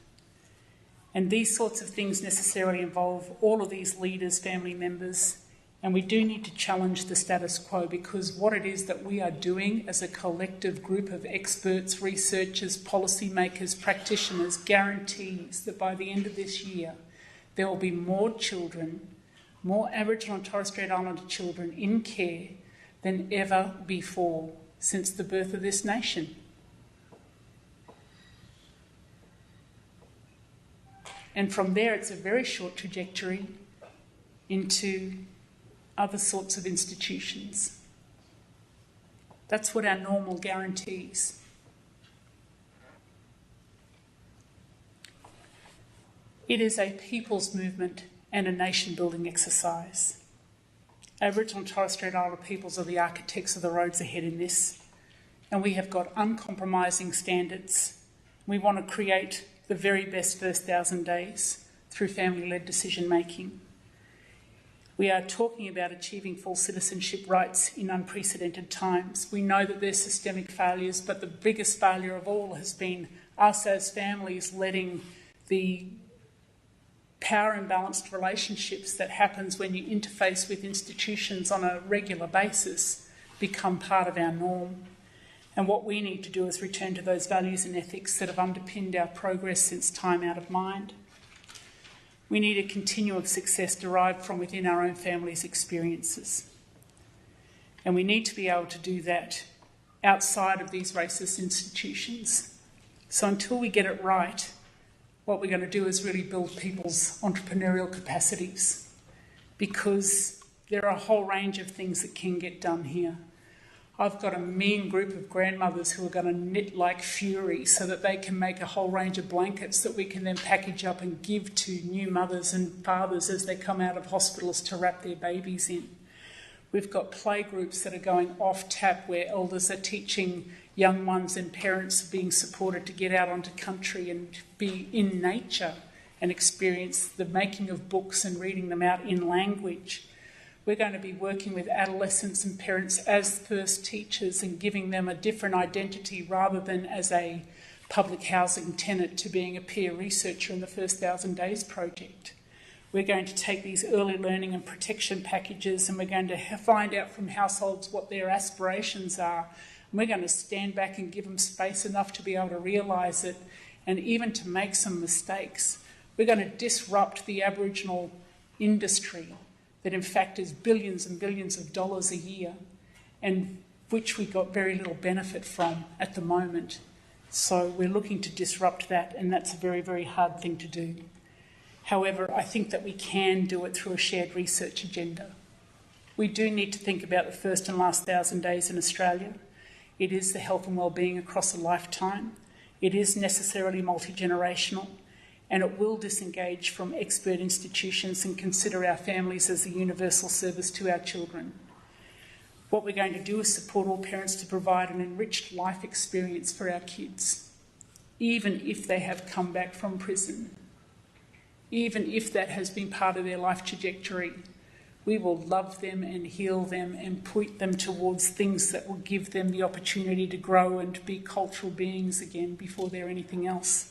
And these sorts of things necessarily involve all of these leaders, family members, and we do need to challenge the status quo, because what it is that we are doing as a collective group of experts, researchers, policymakers, practitioners guarantees that by the end of this year there will be more children, more Aboriginal and Torres Strait Islander children in care than ever before since the birth of this nation. And from there, it's a very short trajectory into other sorts of institutions. That's what our normal guarantees. It is a people's movement and a nation-building exercise. Aboriginal and Torres Strait Islander peoples are the architects of the roads ahead in this, and we have got uncompromising standards. We want to create the very best first 1,000 days through family-led decision-making. We are talking about achieving full citizenship rights in unprecedented times. We know that there's systemic failures, but the biggest failure of all has been us as families letting the power imbalanced relationships that happens when you interface with institutions on a regular basis become part of our norm. And what we need to do is return to those values and ethics that have underpinned our progress since time out of mind. We need a continuum of success derived from within our own family's experiences. And we need to be able to do that outside of these racist institutions. So until we get it right, what we're going to do is really build people's entrepreneurial capacities, because there are a whole range of things that can get done here. I've got a mean group of grandmothers who are going to knit like fury so that they can make a whole range of blankets that we can then package up and give to new mothers and fathers as they come out of hospitals to wrap their babies in. We've got play groups that are going off tap where elders are teaching young ones, and parents are being supported to get out onto country and be in nature and experience the making of books and reading them out in language. We're going to be working with adolescents and parents as first teachers and giving them a different identity rather than as a public housing tenant to being a peer researcher in the First 1,000 Days project. We're going to take these early learning and protection packages, and we're going to find out from households what their aspirations are. And we're going to stand back and give them space enough to be able to realise it, and even to make some mistakes. We're going to disrupt the Aboriginal industry that in fact is billions and billions of dollars a year, and which we got very little benefit from at the moment. So we're looking to disrupt that, and that's a very, very hard thing to do. However, I think that we can do it through a shared research agenda. We do need to think about the first and last 1,000 days in Australia. It is the health and wellbeing across a lifetime. It is necessarily multi-generational, and it will disengage from expert institutions and consider our families as a universal service to our children. What we're going to do is support all parents to provide an enriched life experience for our kids, even if they have come back from prison. Even if that has been part of their life trajectory, we will love them and heal them and point them towards things that will give them the opportunity to grow and be cultural beings again before they're anything else.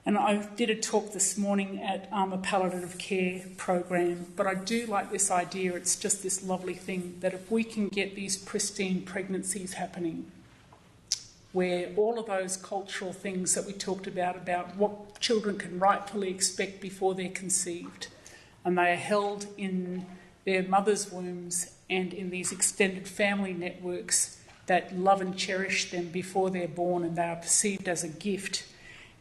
And I did a talk this morning at a palliative care program, but I do like this idea. It's just this lovely thing that if we can get these pristine pregnancies happening, where all of those cultural things that we talked about what children can rightfully expect before they're conceived, and they are held in their mother's wombs and in these extended family networks that love and cherish them before they're born, and they are perceived as a gift.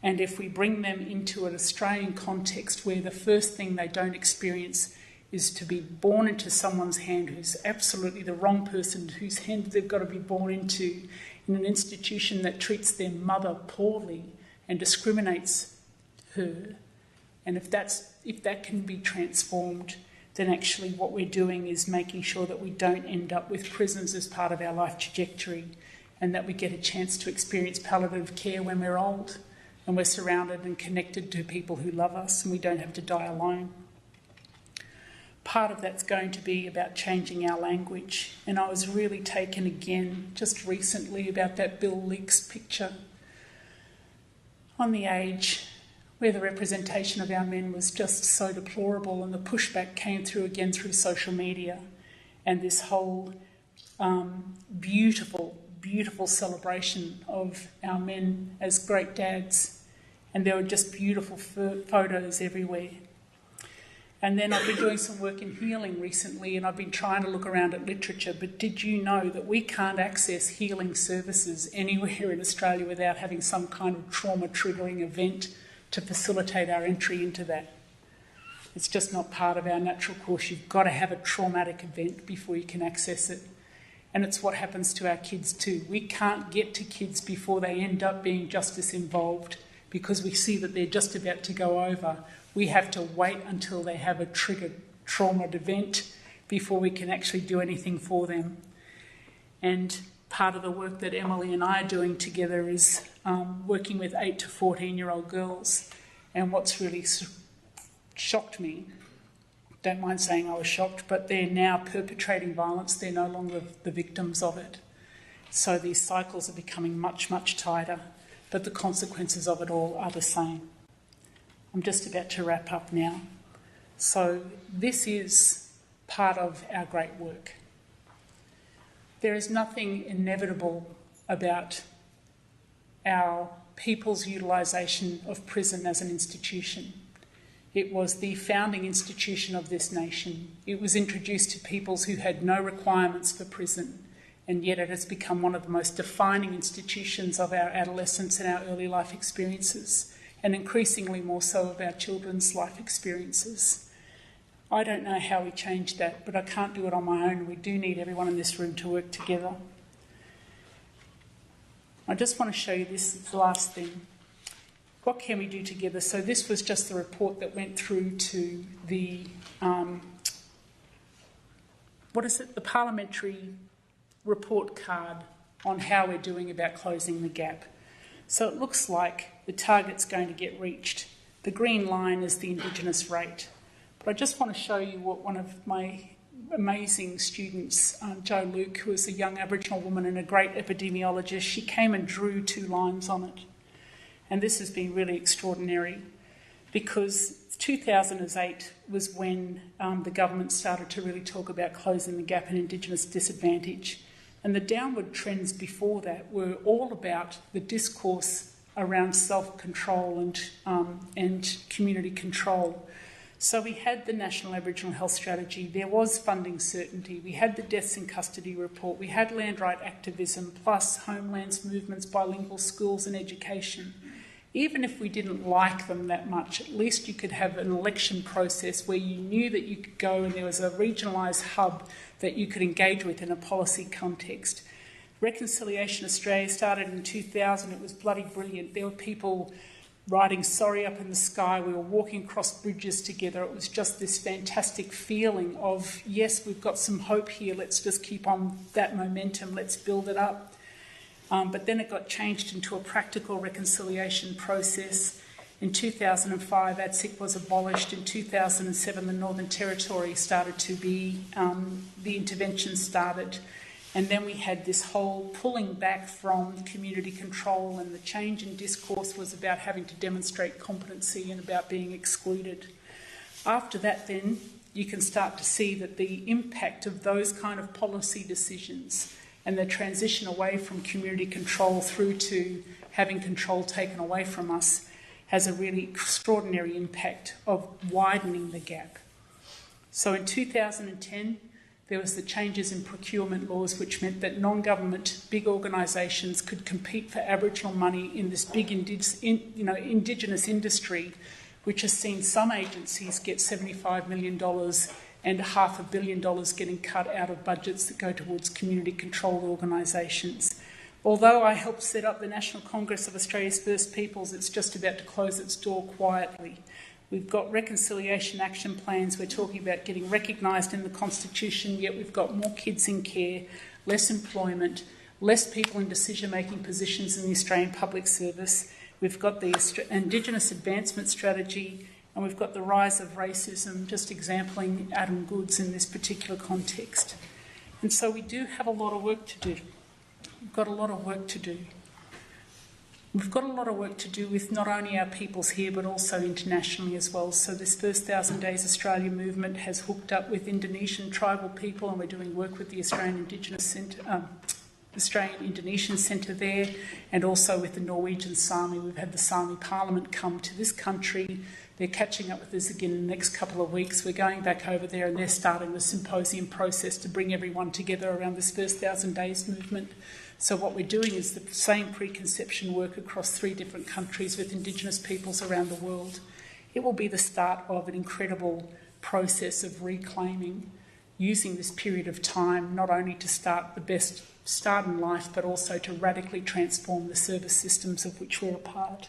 And if we bring them into an Australian context where the first thing they don't experience is to be born into someone's hand who's absolutely the wrong person, whose hand they've got to be born into, in an institution that treats their mother poorly and discriminates her. And if that can be transformed, then actually what we're doing is making sure that we don't end up with prisons as part of our life trajectory, and that we get a chance to experience palliative care when we're old and we're surrounded and connected to people who love us, and we don't have to die alone. Part of that's going to be about changing our language. And I was really taken again just recently about that Bill Leakes picture on the Age, where the representation of our men was just so deplorable, and the pushback came through again through social media, and this whole beautiful, beautiful celebration of our men as great dads. And there were just beautiful photos everywhere. And then I've been doing some work in healing recently, and I've been trying to look around at literature, but did you know that we can't access healing services anywhere in Australia without having some kind of trauma-triggering event to facilitate our entry into that? It's just not part of our natural course. You've got to have a traumatic event before you can access it. And it's what happens to our kids too. We can't get to kids before they end up being justice involved, because we see that they're just about to go over. We have to wait until they have a triggered trauma event before we can actually do anything for them. And part of the work that Emily and I are doing together is working with 8 to 14-year-old girls. And what's really shocked me, don't mind saying I was shocked, but they're now perpetrating violence. They're no longer the victims of it. So these cycles are becoming much, much tighter, but the consequences of it all are the same. I'm just about to wrap up now. So this is part of our great work. There is nothing inevitable about our people's utilisation of prison as an institution. It was the founding institution of this nation. It was introduced to peoples who had no requirements for prison, and yet it has become one of the most defining institutions of our adolescence and our early life experiences, and increasingly more so of our children's life experiences. I don't know how we change that, but I can't do it on my own. We do need everyone in this room to work together. I just want to show you this, the last thing. What can we do together? So this was just the report that went through to the, the parliamentary report card on how we're doing about closing the gap. So it looks like the target's going to get reached. The green line is the Indigenous rate. But I just want to show you what one of my amazing students, Jo Luke, who is a young Aboriginal woman and a great epidemiologist, she came and drew 2 lines on it. And this has been really extraordinary because 2008 was when the government started to really talk about closing the gap in Indigenous disadvantage. And the downward trends before that were all about the discourse around self-control and community control. So we had the National Aboriginal Health Strategy, there was funding certainty, we had the Deaths in Custody report, we had land right activism, plus Homeland's movements, bilingual schools and education. Even if we didn't like them that much, at least you could have an election process where you knew that you could go and there was a regionalised hub that you could engage with in a policy context. Reconciliation Australia started in 2000, it was bloody brilliant. There were people writing sorry up in the sky, we were walking across bridges together. It was just this fantastic feeling of, yes, we've got some hope here, let's just keep on that momentum, let's build it up. But then it got changed into a practical reconciliation process. In 2005, ADSIC was abolished. In 2007, the Northern Territory started to be, the intervention started. And then we had this whole pulling back from community control, and the change in discourse was about having to demonstrate competency and about being excluded. After that, then, you can start to see that the impact of those kind of policy decisions and the transition away from community control through to having control taken away from us has a really extraordinary impact of widening the gap. So in 2010, there was the changes in procurement laws, which meant that non-government big organisations could compete for Aboriginal money in this big Indigenous industry, which has seen some agencies get $75 million and $500 million getting cut out of budgets that go towards community-controlled organisations. Although I helped set up the National Congress of Australia's First Peoples, it's just about to close its door quietly. We've got reconciliation action plans. We're talking about getting recognised in the Constitution, yet we've got more kids in care, less employment, less people in decision-making positions in the Australian public service. We've got the Indigenous Advancement Strategy, and we've got the rise of racism, just exempling Adam Goodes in this particular context. And so we do have a lot of work to do. We've got a lot of work to do. We've got a lot of work to do with not only our peoples here, but also internationally as well. So this first 1,000 Days Australia movement has hooked up with Indonesian tribal people, and we're doing work with the Australian Indonesian Centre there, and also with the Norwegian Sami. We've had the Sami Parliament come to this country. They're catching up with us again in the next couple of weeks. We're going back over there and they're starting the symposium process to bring everyone together around this first 1,000 Days movement. So what we're doing is the same preconception work across 3 different countries with Indigenous peoples around the world. It will be the start of an incredible process of reclaiming, using this period of time not only to start the best start in life, but also to radically transform the service systems of which we're a part.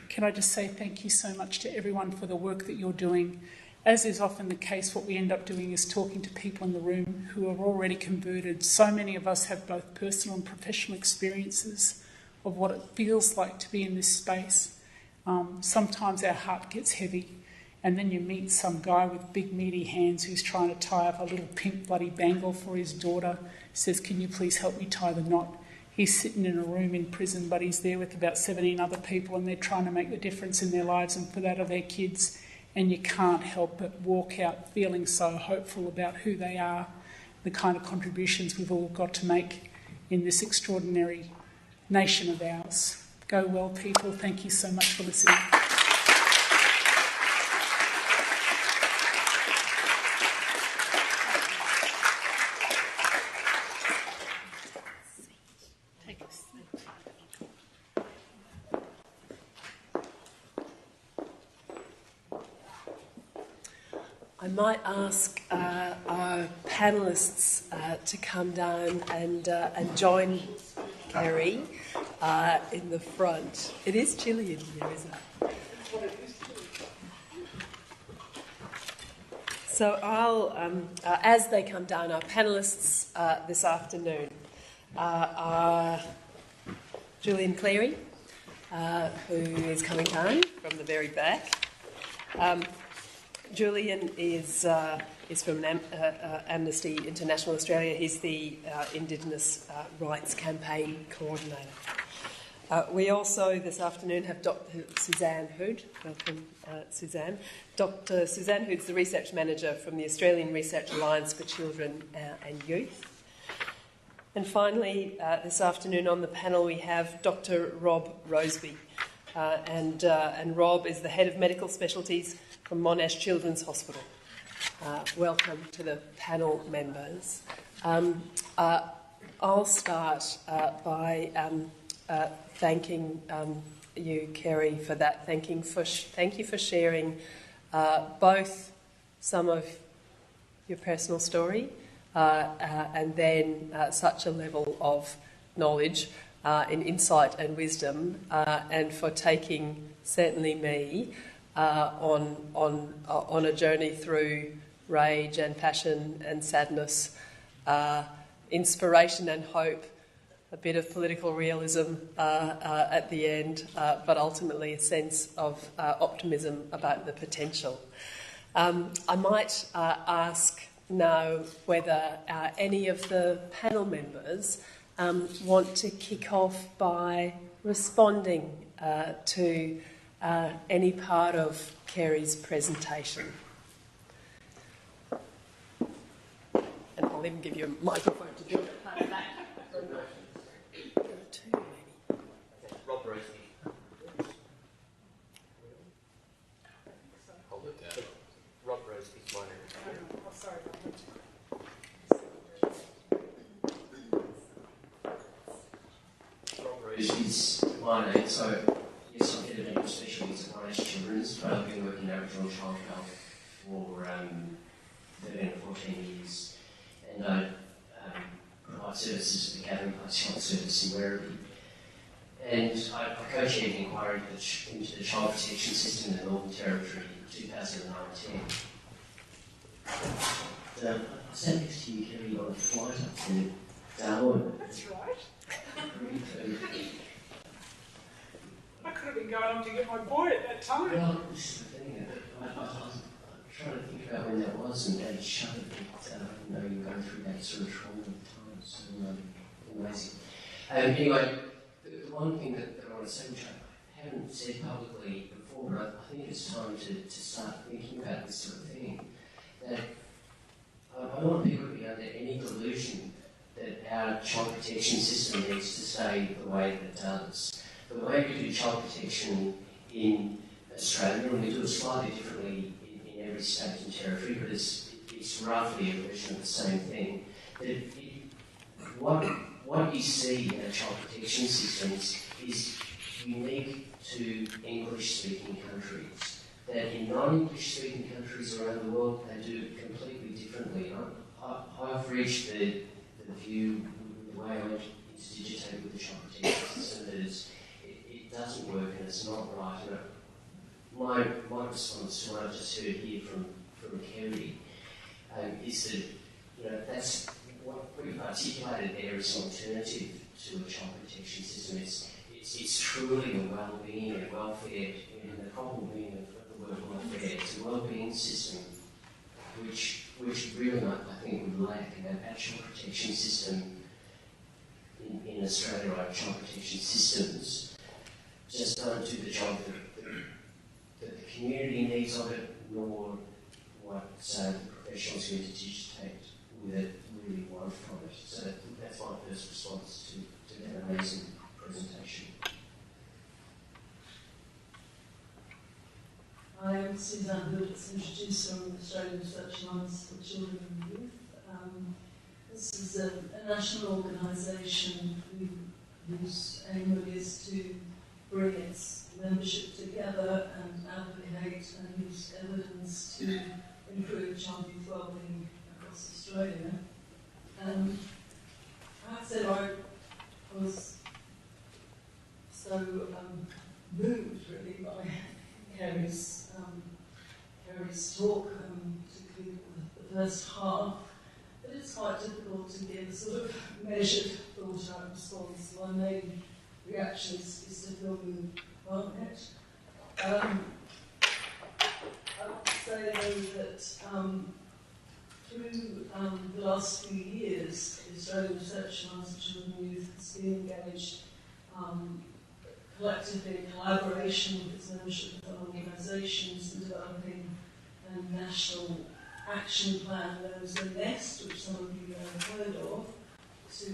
Can I just say thank you so much to everyone for the work that you're doing. As is often the case, what we end up doing is talking to people in the room who are already converted. So many of us have both personal and professional experiences of what it feels like to be in this space. Sometimes our heart gets heavy, and then you meet some guy with big meaty hands who's trying to tie up a little pink bloody bangle for his daughter. He says, "Can you please help me tie the knot?" He's sitting in a room in prison, but he's there with about 17 other people, and they're trying to make the difference in their lives and for that of their kids. And you can't help but walk out feeling so hopeful about who they are. the kind of contributions we've all got to make in this extraordinary nation of ours. Go well, people. Thank you so much for listening. I might ask our panellists to come down and join Kerry in the front. It is chilly in here, isn't it? So I'll, as they come down, our panellists this afternoon are Julian Cleary, who is coming down from the very back. Julian is from Amnesty International Australia. He's the Indigenous Rights Campaign Coordinator. We also this afternoon have Dr. Suzanne Hood. Welcome, Suzanne. Dr. Suzanne Hood's the Research Manager from the Australian Research Alliance for Children and Youth. And finally, this afternoon on the panel we have Dr. Rob Roseby. And Rob is the Head of Medical Specialties from Monash Children's Hospital. Welcome to the panel members. I'll start by thanking you, Kerry, for that. Thank you for sharing both some of your personal story and then such a level of knowledge and insight and wisdom, and for taking certainly me on a journey through rage and passion and sadness, inspiration and hope, a bit of political realism at the end, but ultimately a sense of optimism about the potential. I might ask now whether any of the panel members want to kick off by responding to any part of Kerry's presentation. And I'll even give you a microphone to do it. Part of that. Two, maybe. Rob Roseby. Hold it down. Rob Roseby's my name. Oh, sorry. Rob Roseby's my name, so yes, I'm head of medical specialties at Monash Children's, but I've been working in Aboriginal child health for 13 or 14 years, and I provide services to the Gathering Place Health Service in Meriam. And I co-chaired an inquiry into the child protection system in the Northern Territory in 2019. I sat next to you, Kerry, on a flight up to Darwin. That's right. I could have been going up to get my boy at that time. Well, this is the thing. I'm trying to think about when that was and Dad shuddered that I didn't know you were going through that sort of trauma at the time. So amazing. Anyway, the one thing that I want to say, which I haven't said publicly before, but I think it's time to start thinking about this sort of thing, that I don't want people to be under any delusion that our child protection system needs to stay the way that it does. The way we do child protection in Australia, and we do it slightly differently in every state and territory, but it's roughly a version of the same thing. What you see in our child protection systems is unique to English-speaking countries. That in non-English-speaking countries around the world, they do it completely differently. I've reached the view, the way I digitate with the child protection system, that it doesn't work and it's not right. And my response to what I've just heard here from Kerry is that that's what we've articulated there is an alternative to a child protection system. It's truly a well-being and welfare, and the problem being of the word welfare. It's a well-being system which really I think would lack, and our child protection system in Australia, our child protection systems just don't do the job that the community needs of it, nor what the professionals who to digitate with it really want from it. So that's my first response to that amazing presentation. I am Suzanne Hood, as introduced from the Australian Research Alliance for Children and Youth. This is a national organisation whose aim really is to bring its membership together and advocate and use evidence to improve child youth wellbeing across Australia. I have to say I was so moved really by Kerry's talk, particularly the first half. But it's quite difficult to give a sort of measured, thought-out response. My main reaction is to feel moved by it. I would say, though, that through the last few years, the Australian Research Alliance for Children and Youth has been engaged collectively in collaboration with its membership of other organisations in developing a national action plan known as the NEST, which some of you may have heard of, to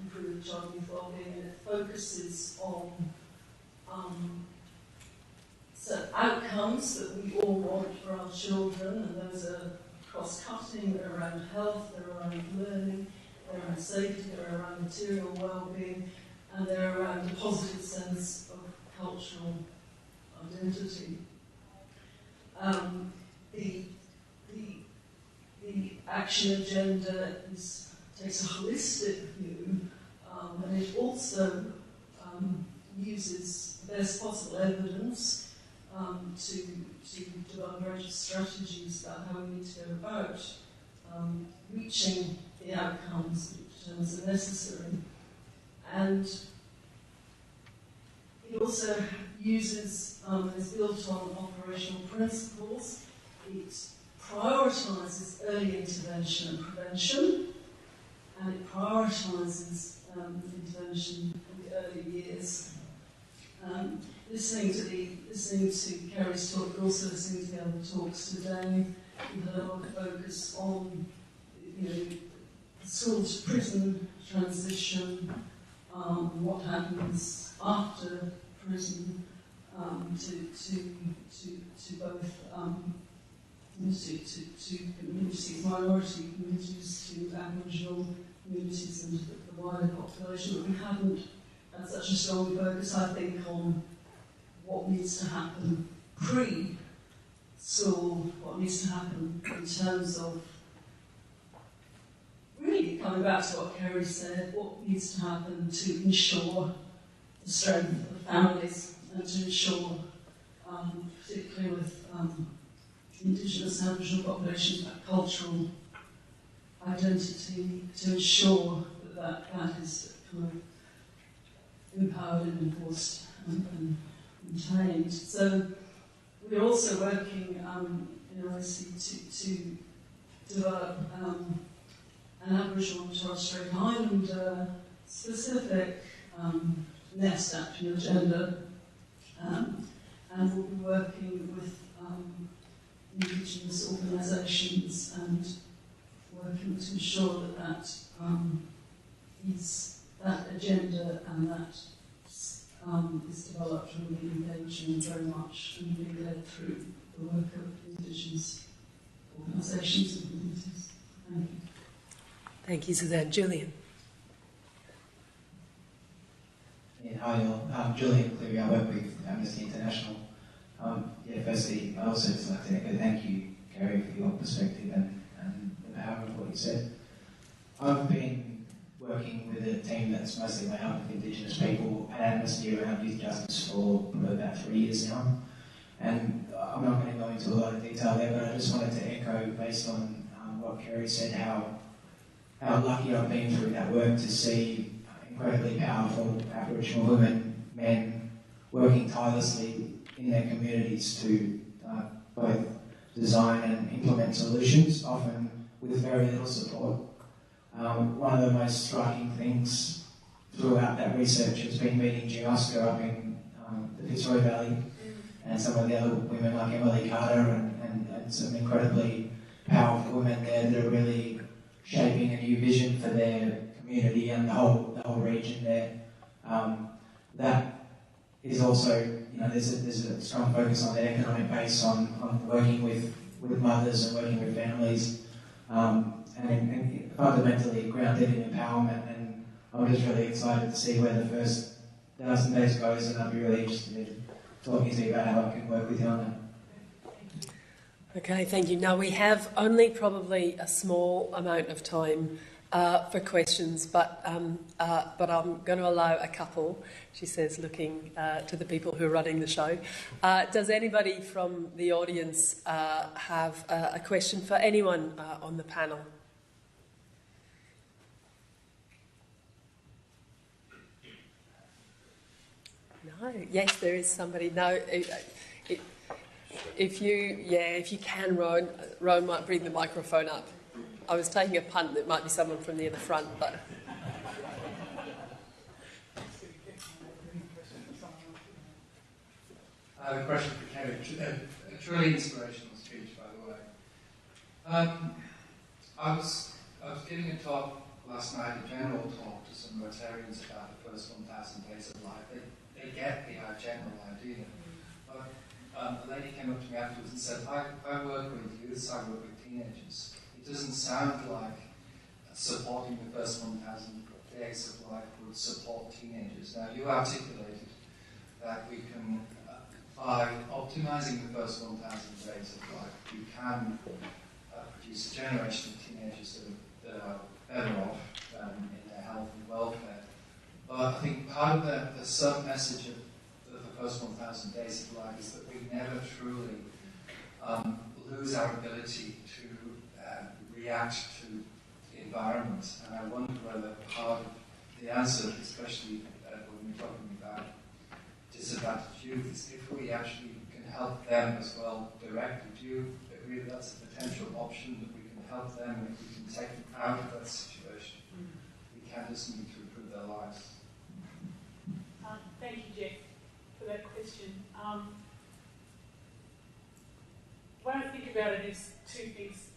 improve child youth wellbeing, and it focuses on certain outcomes that we all want for our children, and those are cross-cutting. They're around health, they're around learning, they're around safety, they're around material wellbeing, and they're around a positive sense of cultural identity. The action agenda takes a holistic view, and it also uses the best possible evidence to develop a range of strategies about how we need to go about reaching the outcomes which determines are necessary. And it also uses, is built on operational principles. It prioritises early intervention and prevention, and it prioritises intervention in the early years. Listening to Kerry's talk, but also listening to the other talks today, we had a lot of focus on, the school to prison transition, what happens after prison, to both to communities, minority communities, to Aboriginal communities and the wider population. But we haven't had such a strong focus, I think, on what needs to happen pre-school, what needs to happen in terms of really coming back to what Kerry said, what needs to happen to ensure the strength of families and to ensure, particularly with Indigenous and Aboriginal populations, that cultural identity, to ensure that is kind of empowered and enforced and maintained. So we're also working in OIC to develop an Aboriginal and Torres Strait Islander specific NEST action agenda, and we'll be working with Indigenous organisations and working to ensure that that agenda and that is developed and really engaging very much and being led through the work of Indigenous organisations and communities. Thank you. Thank you, Suzanne. Julian. Yeah, hi all. I'm Julian Cleary. I work with Amnesty International. Firstly, I also just like to echo thank you, Kerry, for your perspective and the power of what you said. I've been working with a team that's mostly made up of Indigenous people at Amnesty around youth justice for about 3 years now. And I'm not going to go into a lot of detail there, but I just wanted to echo, based on what Kerry said, how lucky I've been through that work to see incredibly powerful Aboriginal women, men, working tirelessly in their communities to both design and implement solutions, often with very little support. One of the most striking things throughout that research has been meeting Giosca up in the Fitzroy Valley, and some of the other women like Emily Carter and some incredibly powerful women there that are really shaping a new vision for their community and the whole region there. That is also, there's a strong focus on the economic base, on working with mothers and working with families, and fundamentally grounded in empowerment. And I'm just really excited to see where the first 1,000 days goes, and I'd be really interested in talking to you about how I can work with you on that. Okay, thank you. Now, we have only probably a small amount of time for questions, but I'm going to allow a couple, she says, looking to the people who are running the show. Does anybody from the audience have a question for anyone on the panel? No? Yes, there is somebody. No. If you can, Rowan might bring the microphone up. I was taking a punt that might be someone from near the front, but... I have a question for Kerry. A truly inspirational speech, by the way. I was giving a talk last night, a general talk to some Rotarians about the first 1,000 days of life. They get the general idea. But the lady came up to me afterwards and said, I work with youths, I work with teenagers. It doesn't sound like supporting the first 1,000 days of life would support teenagers. Now, you articulated that we can, by optimizing the first 1,000 days of life, we can produce a generation of teenagers that are better off in their health and welfare. But I think part of the sub-message of the first 1,000 days of life is that we never truly lose our ability to react to the environment. And I wonder whether part of the answer, especially when we're talking about disadvantaged youth, is if we actually can help them as well directly. Do you agree that that's a potential option, that we can help them, and if we can take them out of that situation, we can just need to improve their lives? Thank you, Jeff, for that question. What I think about it is two things.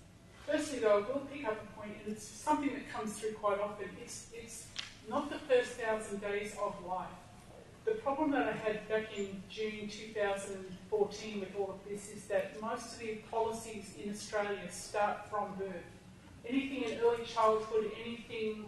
Firstly, though, I will pick up a point, and it's something that comes through quite often. It's not the first 1,000 days of life. The problem that I had back in June 2014 with all of this is that most of the policies in Australia start from birth. Anything in early childhood, anything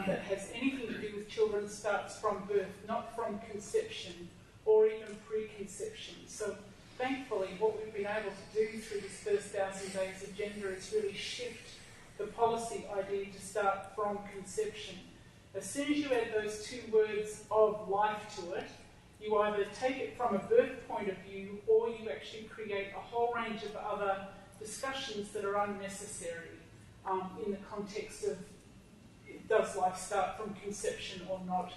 that has anything to do with children starts from birth, not from conception or even preconception. So thankfully, what we've been able to do through this first 1,000 days agenda is really shift the policy idea to start from conception. As soon as you add those two words of life to it, you either take it from a birth point of view or you actually create a whole range of other discussions that are unnecessary in the context of, does life start from conception or not?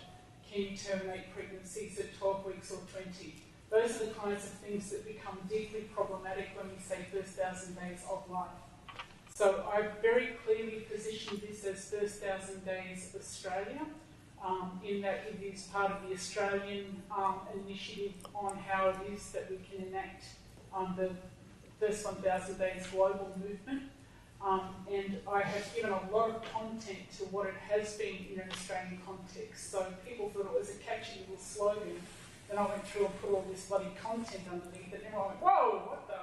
Can you terminate pregnancies at 12 weeks or 20? Those are the kinds of things that become deeply problematic when we say first 1,000 days of life. So I very clearly positioned this as first 1,000 days Australia, in that it is part of the Australian initiative on how it is that we can enact the first 1,000 days global movement. And I have given a lot of content to what it has been in an Australian context. So people thought it was a catchy little slogan. Then I went through and put all this bloody content underneath it, and everyone went, whoa, what the?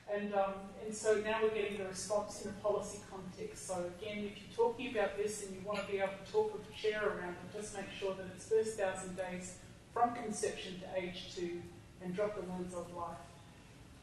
And so now we're getting the response in a policy context. So again, if you're talking about this and you want to be able to talk with the chair around it, just make sure that it's first 1,000 days from conception to age 2 and drop the lens of life.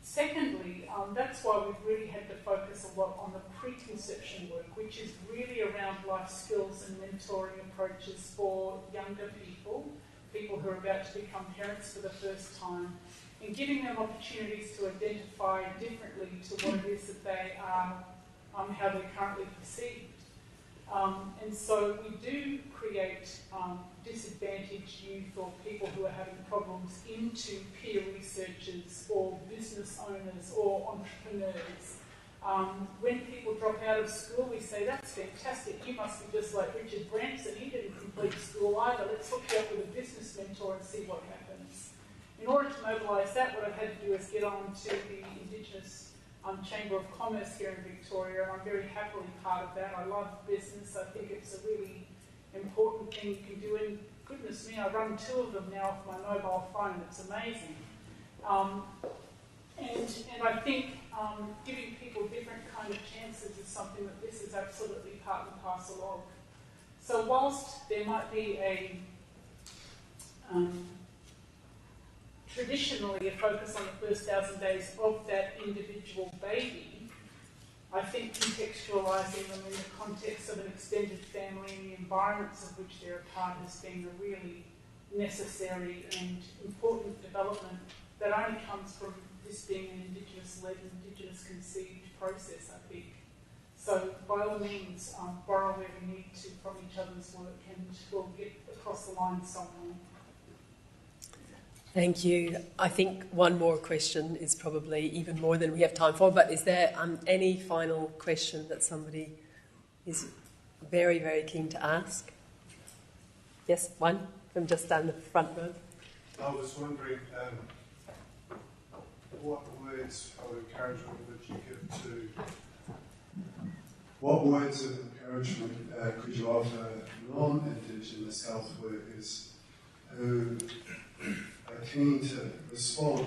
Secondly, that's why we've really had to focus a lot on the preconception work, which is really around life skills and mentoring approaches for younger people, people who are about to become parents for the first time, and giving them opportunities to identify differently to what it is that they are, how they're currently perceived. And so we do create disadvantaged youth or people who are having problems into peer researchers or business owners or entrepreneurs. When people drop out of school, we say, that's fantastic, you must be just like Richard Branson, he didn't complete school either, let's hook you up with a business mentor and see what happens. In order to mobilise that, what I've had to do is get on to the Indigenous Chamber of Commerce here in Victoria, and I'm very happily part of that. I love business. I think it's a really important thing you can do, and goodness me, I run 2 of them now off my mobile phone. It's amazing. And I think giving people different kind of chances is something that this is absolutely part and parcel of. So whilst there might be a traditionally a focus on the first 1,000 days of that individual baby, I think contextualising them in the context of an extended family and the environments of which they're a part has been a really necessary and important development that only comes from this being an Indigenous-led, Indigenous-conceived process, I think. So by all means, borrow where we need to from each other's work, and we'll get across the line somewhere. Thank you. I think one more question is probably even more than we have time for, but is there any final question that somebody is very, very keen to ask? Yes, one from just down the front row. I was wondering what words of encouragement would you give to, what words of encouragement could you offer non-Indigenous health workers who are keen to respond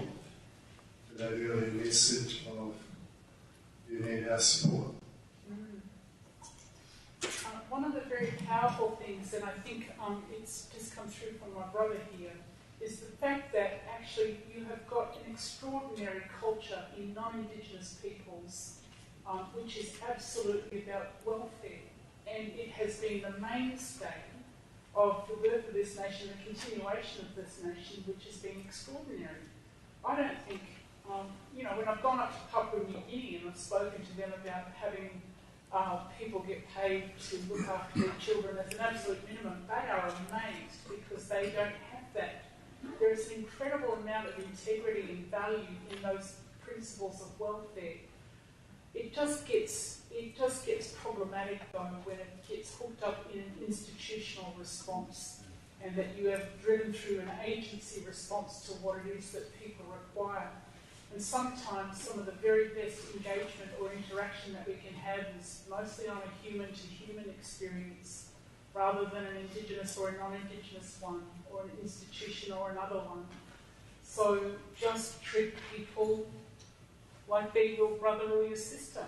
to that early message of you need our support? One of the very powerful things, and I think it's just come through from my brother here, is the fact that actually you have got an extraordinary culture in non-Indigenous peoples, which is absolutely about welfare, and it has been the mainstay of the birth of this nation, the continuation of this nation, which has been extraordinary. I don't think, when I've gone up to Papua New Guinea and I've spoken to them about having people get paid to look after their children as an absolute minimum, they are amazed because they don't have that. There is an incredible amount of integrity and value in those principles of welfare. It just gets problematic though when it gets hooked up in an institutional response, and that you have driven through an agency response to what it is that people require. And sometimes some of the very best engagement or interaction that we can have is mostly on a human-to-human experience, rather than an Indigenous or a non-Indigenous one, or an institution or another one. So just treat people like they're your brother or your sister.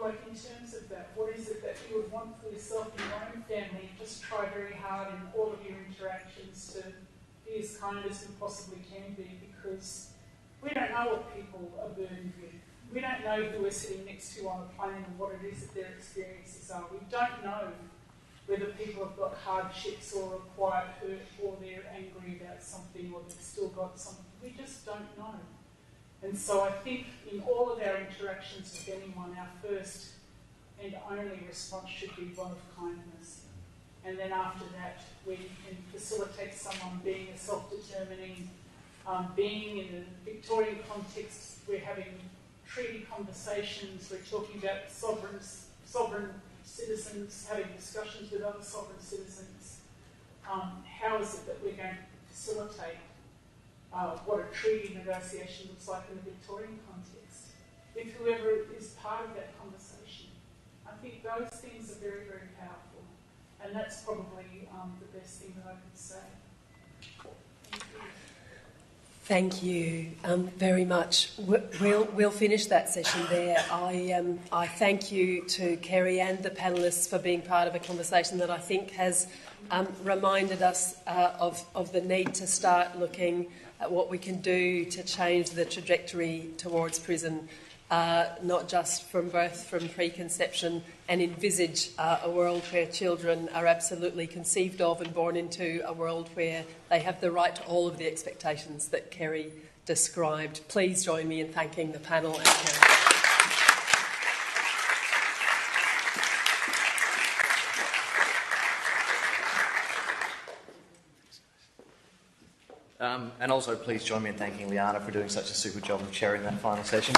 Like in terms of that, what is it that you would want for yourself and your own family? Just try very hard in all of your interactions to be as kind as we possibly can be, because we don't know what people are burdened with. We don't know who we're sitting next to on a plane and what it is that their experiences are. We don't know whether people have got hardships or a quiet hurt, or they're angry about something, or they've still got something. We just don't know. And so I think in all of our interactions with anyone, our first and only response should be one of kindness. And then after that, we can facilitate someone being a self-determining being. In a Victorian context, we're having treaty conversations, we're talking about sovereign citizens having discussions with other sovereign citizens. How is it that we're going to facilitate what a treaty negotiation looks like in the Victorian context, with whoever is part of that conversation? I think those things are very, very powerful, and that's probably the best thing that I could say. Thank you very much. We'll finish that session there. I thank you to Kerry and the panellists for being part of a conversation that I think has reminded us of the need to start looking at what we can do to change the trajectory towards prison, not just from birth, from preconception, and envisage a world where children are absolutely conceived of and born into a world where they have the right to all of the expectations that Kerry described. Please join me in thanking the panel and Kerry. And also please join me in thanking Liana for doing such a super job of chairing that final session.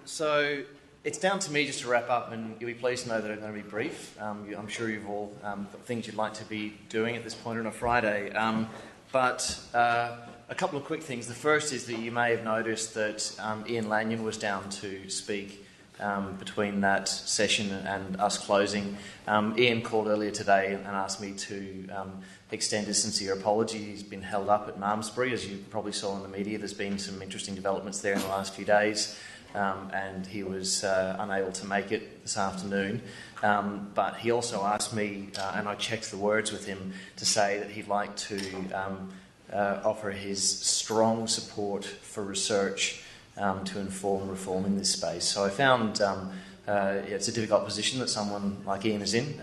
So it's down to me just to wrap up, and you'll be pleased to know that I'm going to be brief. I'm sure you've all got things you'd like to be doing at this point on a Friday. But A couple of quick things. The first is that you may have noticed that Ian Lanyon was down to speak between that session and us closing. Ian called earlier today and asked me to extend a sincere apology. He's been held up at Malmesbury, as you probably saw in the media. There's been some interesting developments there in the last few days, and he was unable to make it this afternoon. But he also asked me, and I checked the words with him, to say that he'd like to offer his strong support for research to inform reform in this space. So I found it's a difficult position that someone like Ian is in.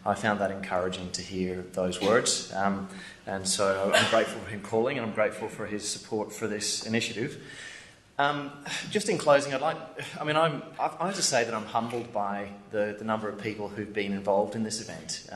I found that encouraging to hear those words, and so I'm grateful for him calling, and I'm grateful for his support for this initiative. Just in closing, I have to say that I'm humbled by the number of people who've been involved in this event.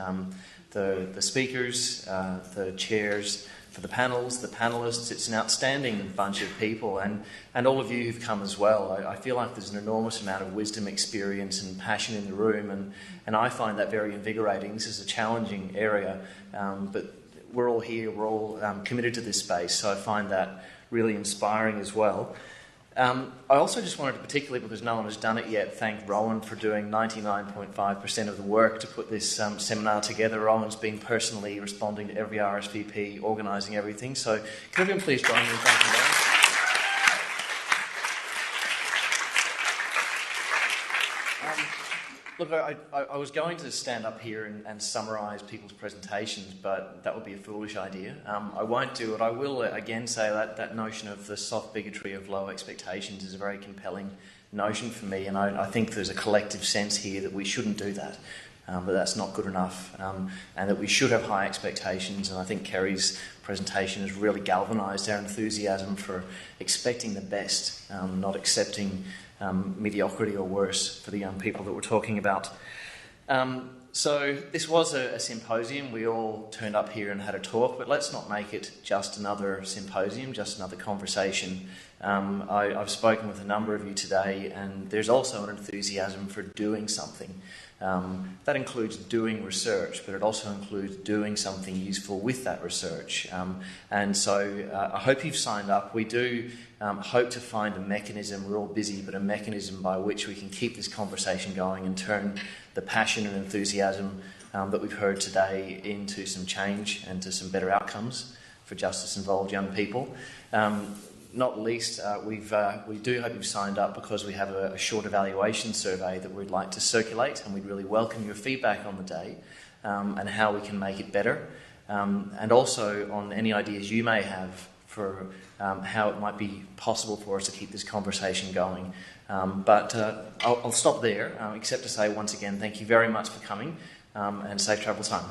The speakers, the chairs, for the panels, the panellists. It's an outstanding bunch of people, and all of you who've come as well. I feel like there's an enormous amount of wisdom, experience and passion in the room, and I find that very invigorating. This is a challenging area, but we're all here, we're all committed to this space, so I find that really inspiring as well. I also just wanted to, particularly because no one has done it yet, thank Rowan for doing 99.5% of the work to put this seminar together. Rowan's been personally responding to every RSVP, organising everything. So can everyone please join me in thanking Rowan? Look, I was going to stand up here and summarise people's presentations, but that would be a foolish idea. I won't do it. I will again say that notion of the soft bigotry of low expectations is a very compelling notion for me, and I think there's a collective sense here that we shouldn't do that, but that's not good enough, and that we should have high expectations, and I think Kerry's presentation has really galvanised our enthusiasm for expecting the best, not accepting mediocrity or worse for the young people that we're talking about. So this was a symposium. We all turned up here and had a talk, but let's not make it just another symposium, just another conversation. I've spoken with a number of you today, and there's also an enthusiasm for doing something. That includes doing research, but it also includes doing something useful with that research. And so I hope you've signed up. We do hope to find a mechanism, we're all busy, but a mechanism by which we can keep this conversation going and turn the passion and enthusiasm that we've heard today into some change and to some better outcomes for justice-involved young people. Not least, we do hope you've signed up because we have a short evaluation survey that we'd like to circulate, and we'd really welcome your feedback on the day and how we can make it better, and also on any ideas you may have for how it might be possible for us to keep this conversation going. But I'll stop there, except to say once again, thank you very much for coming, and safe travel time.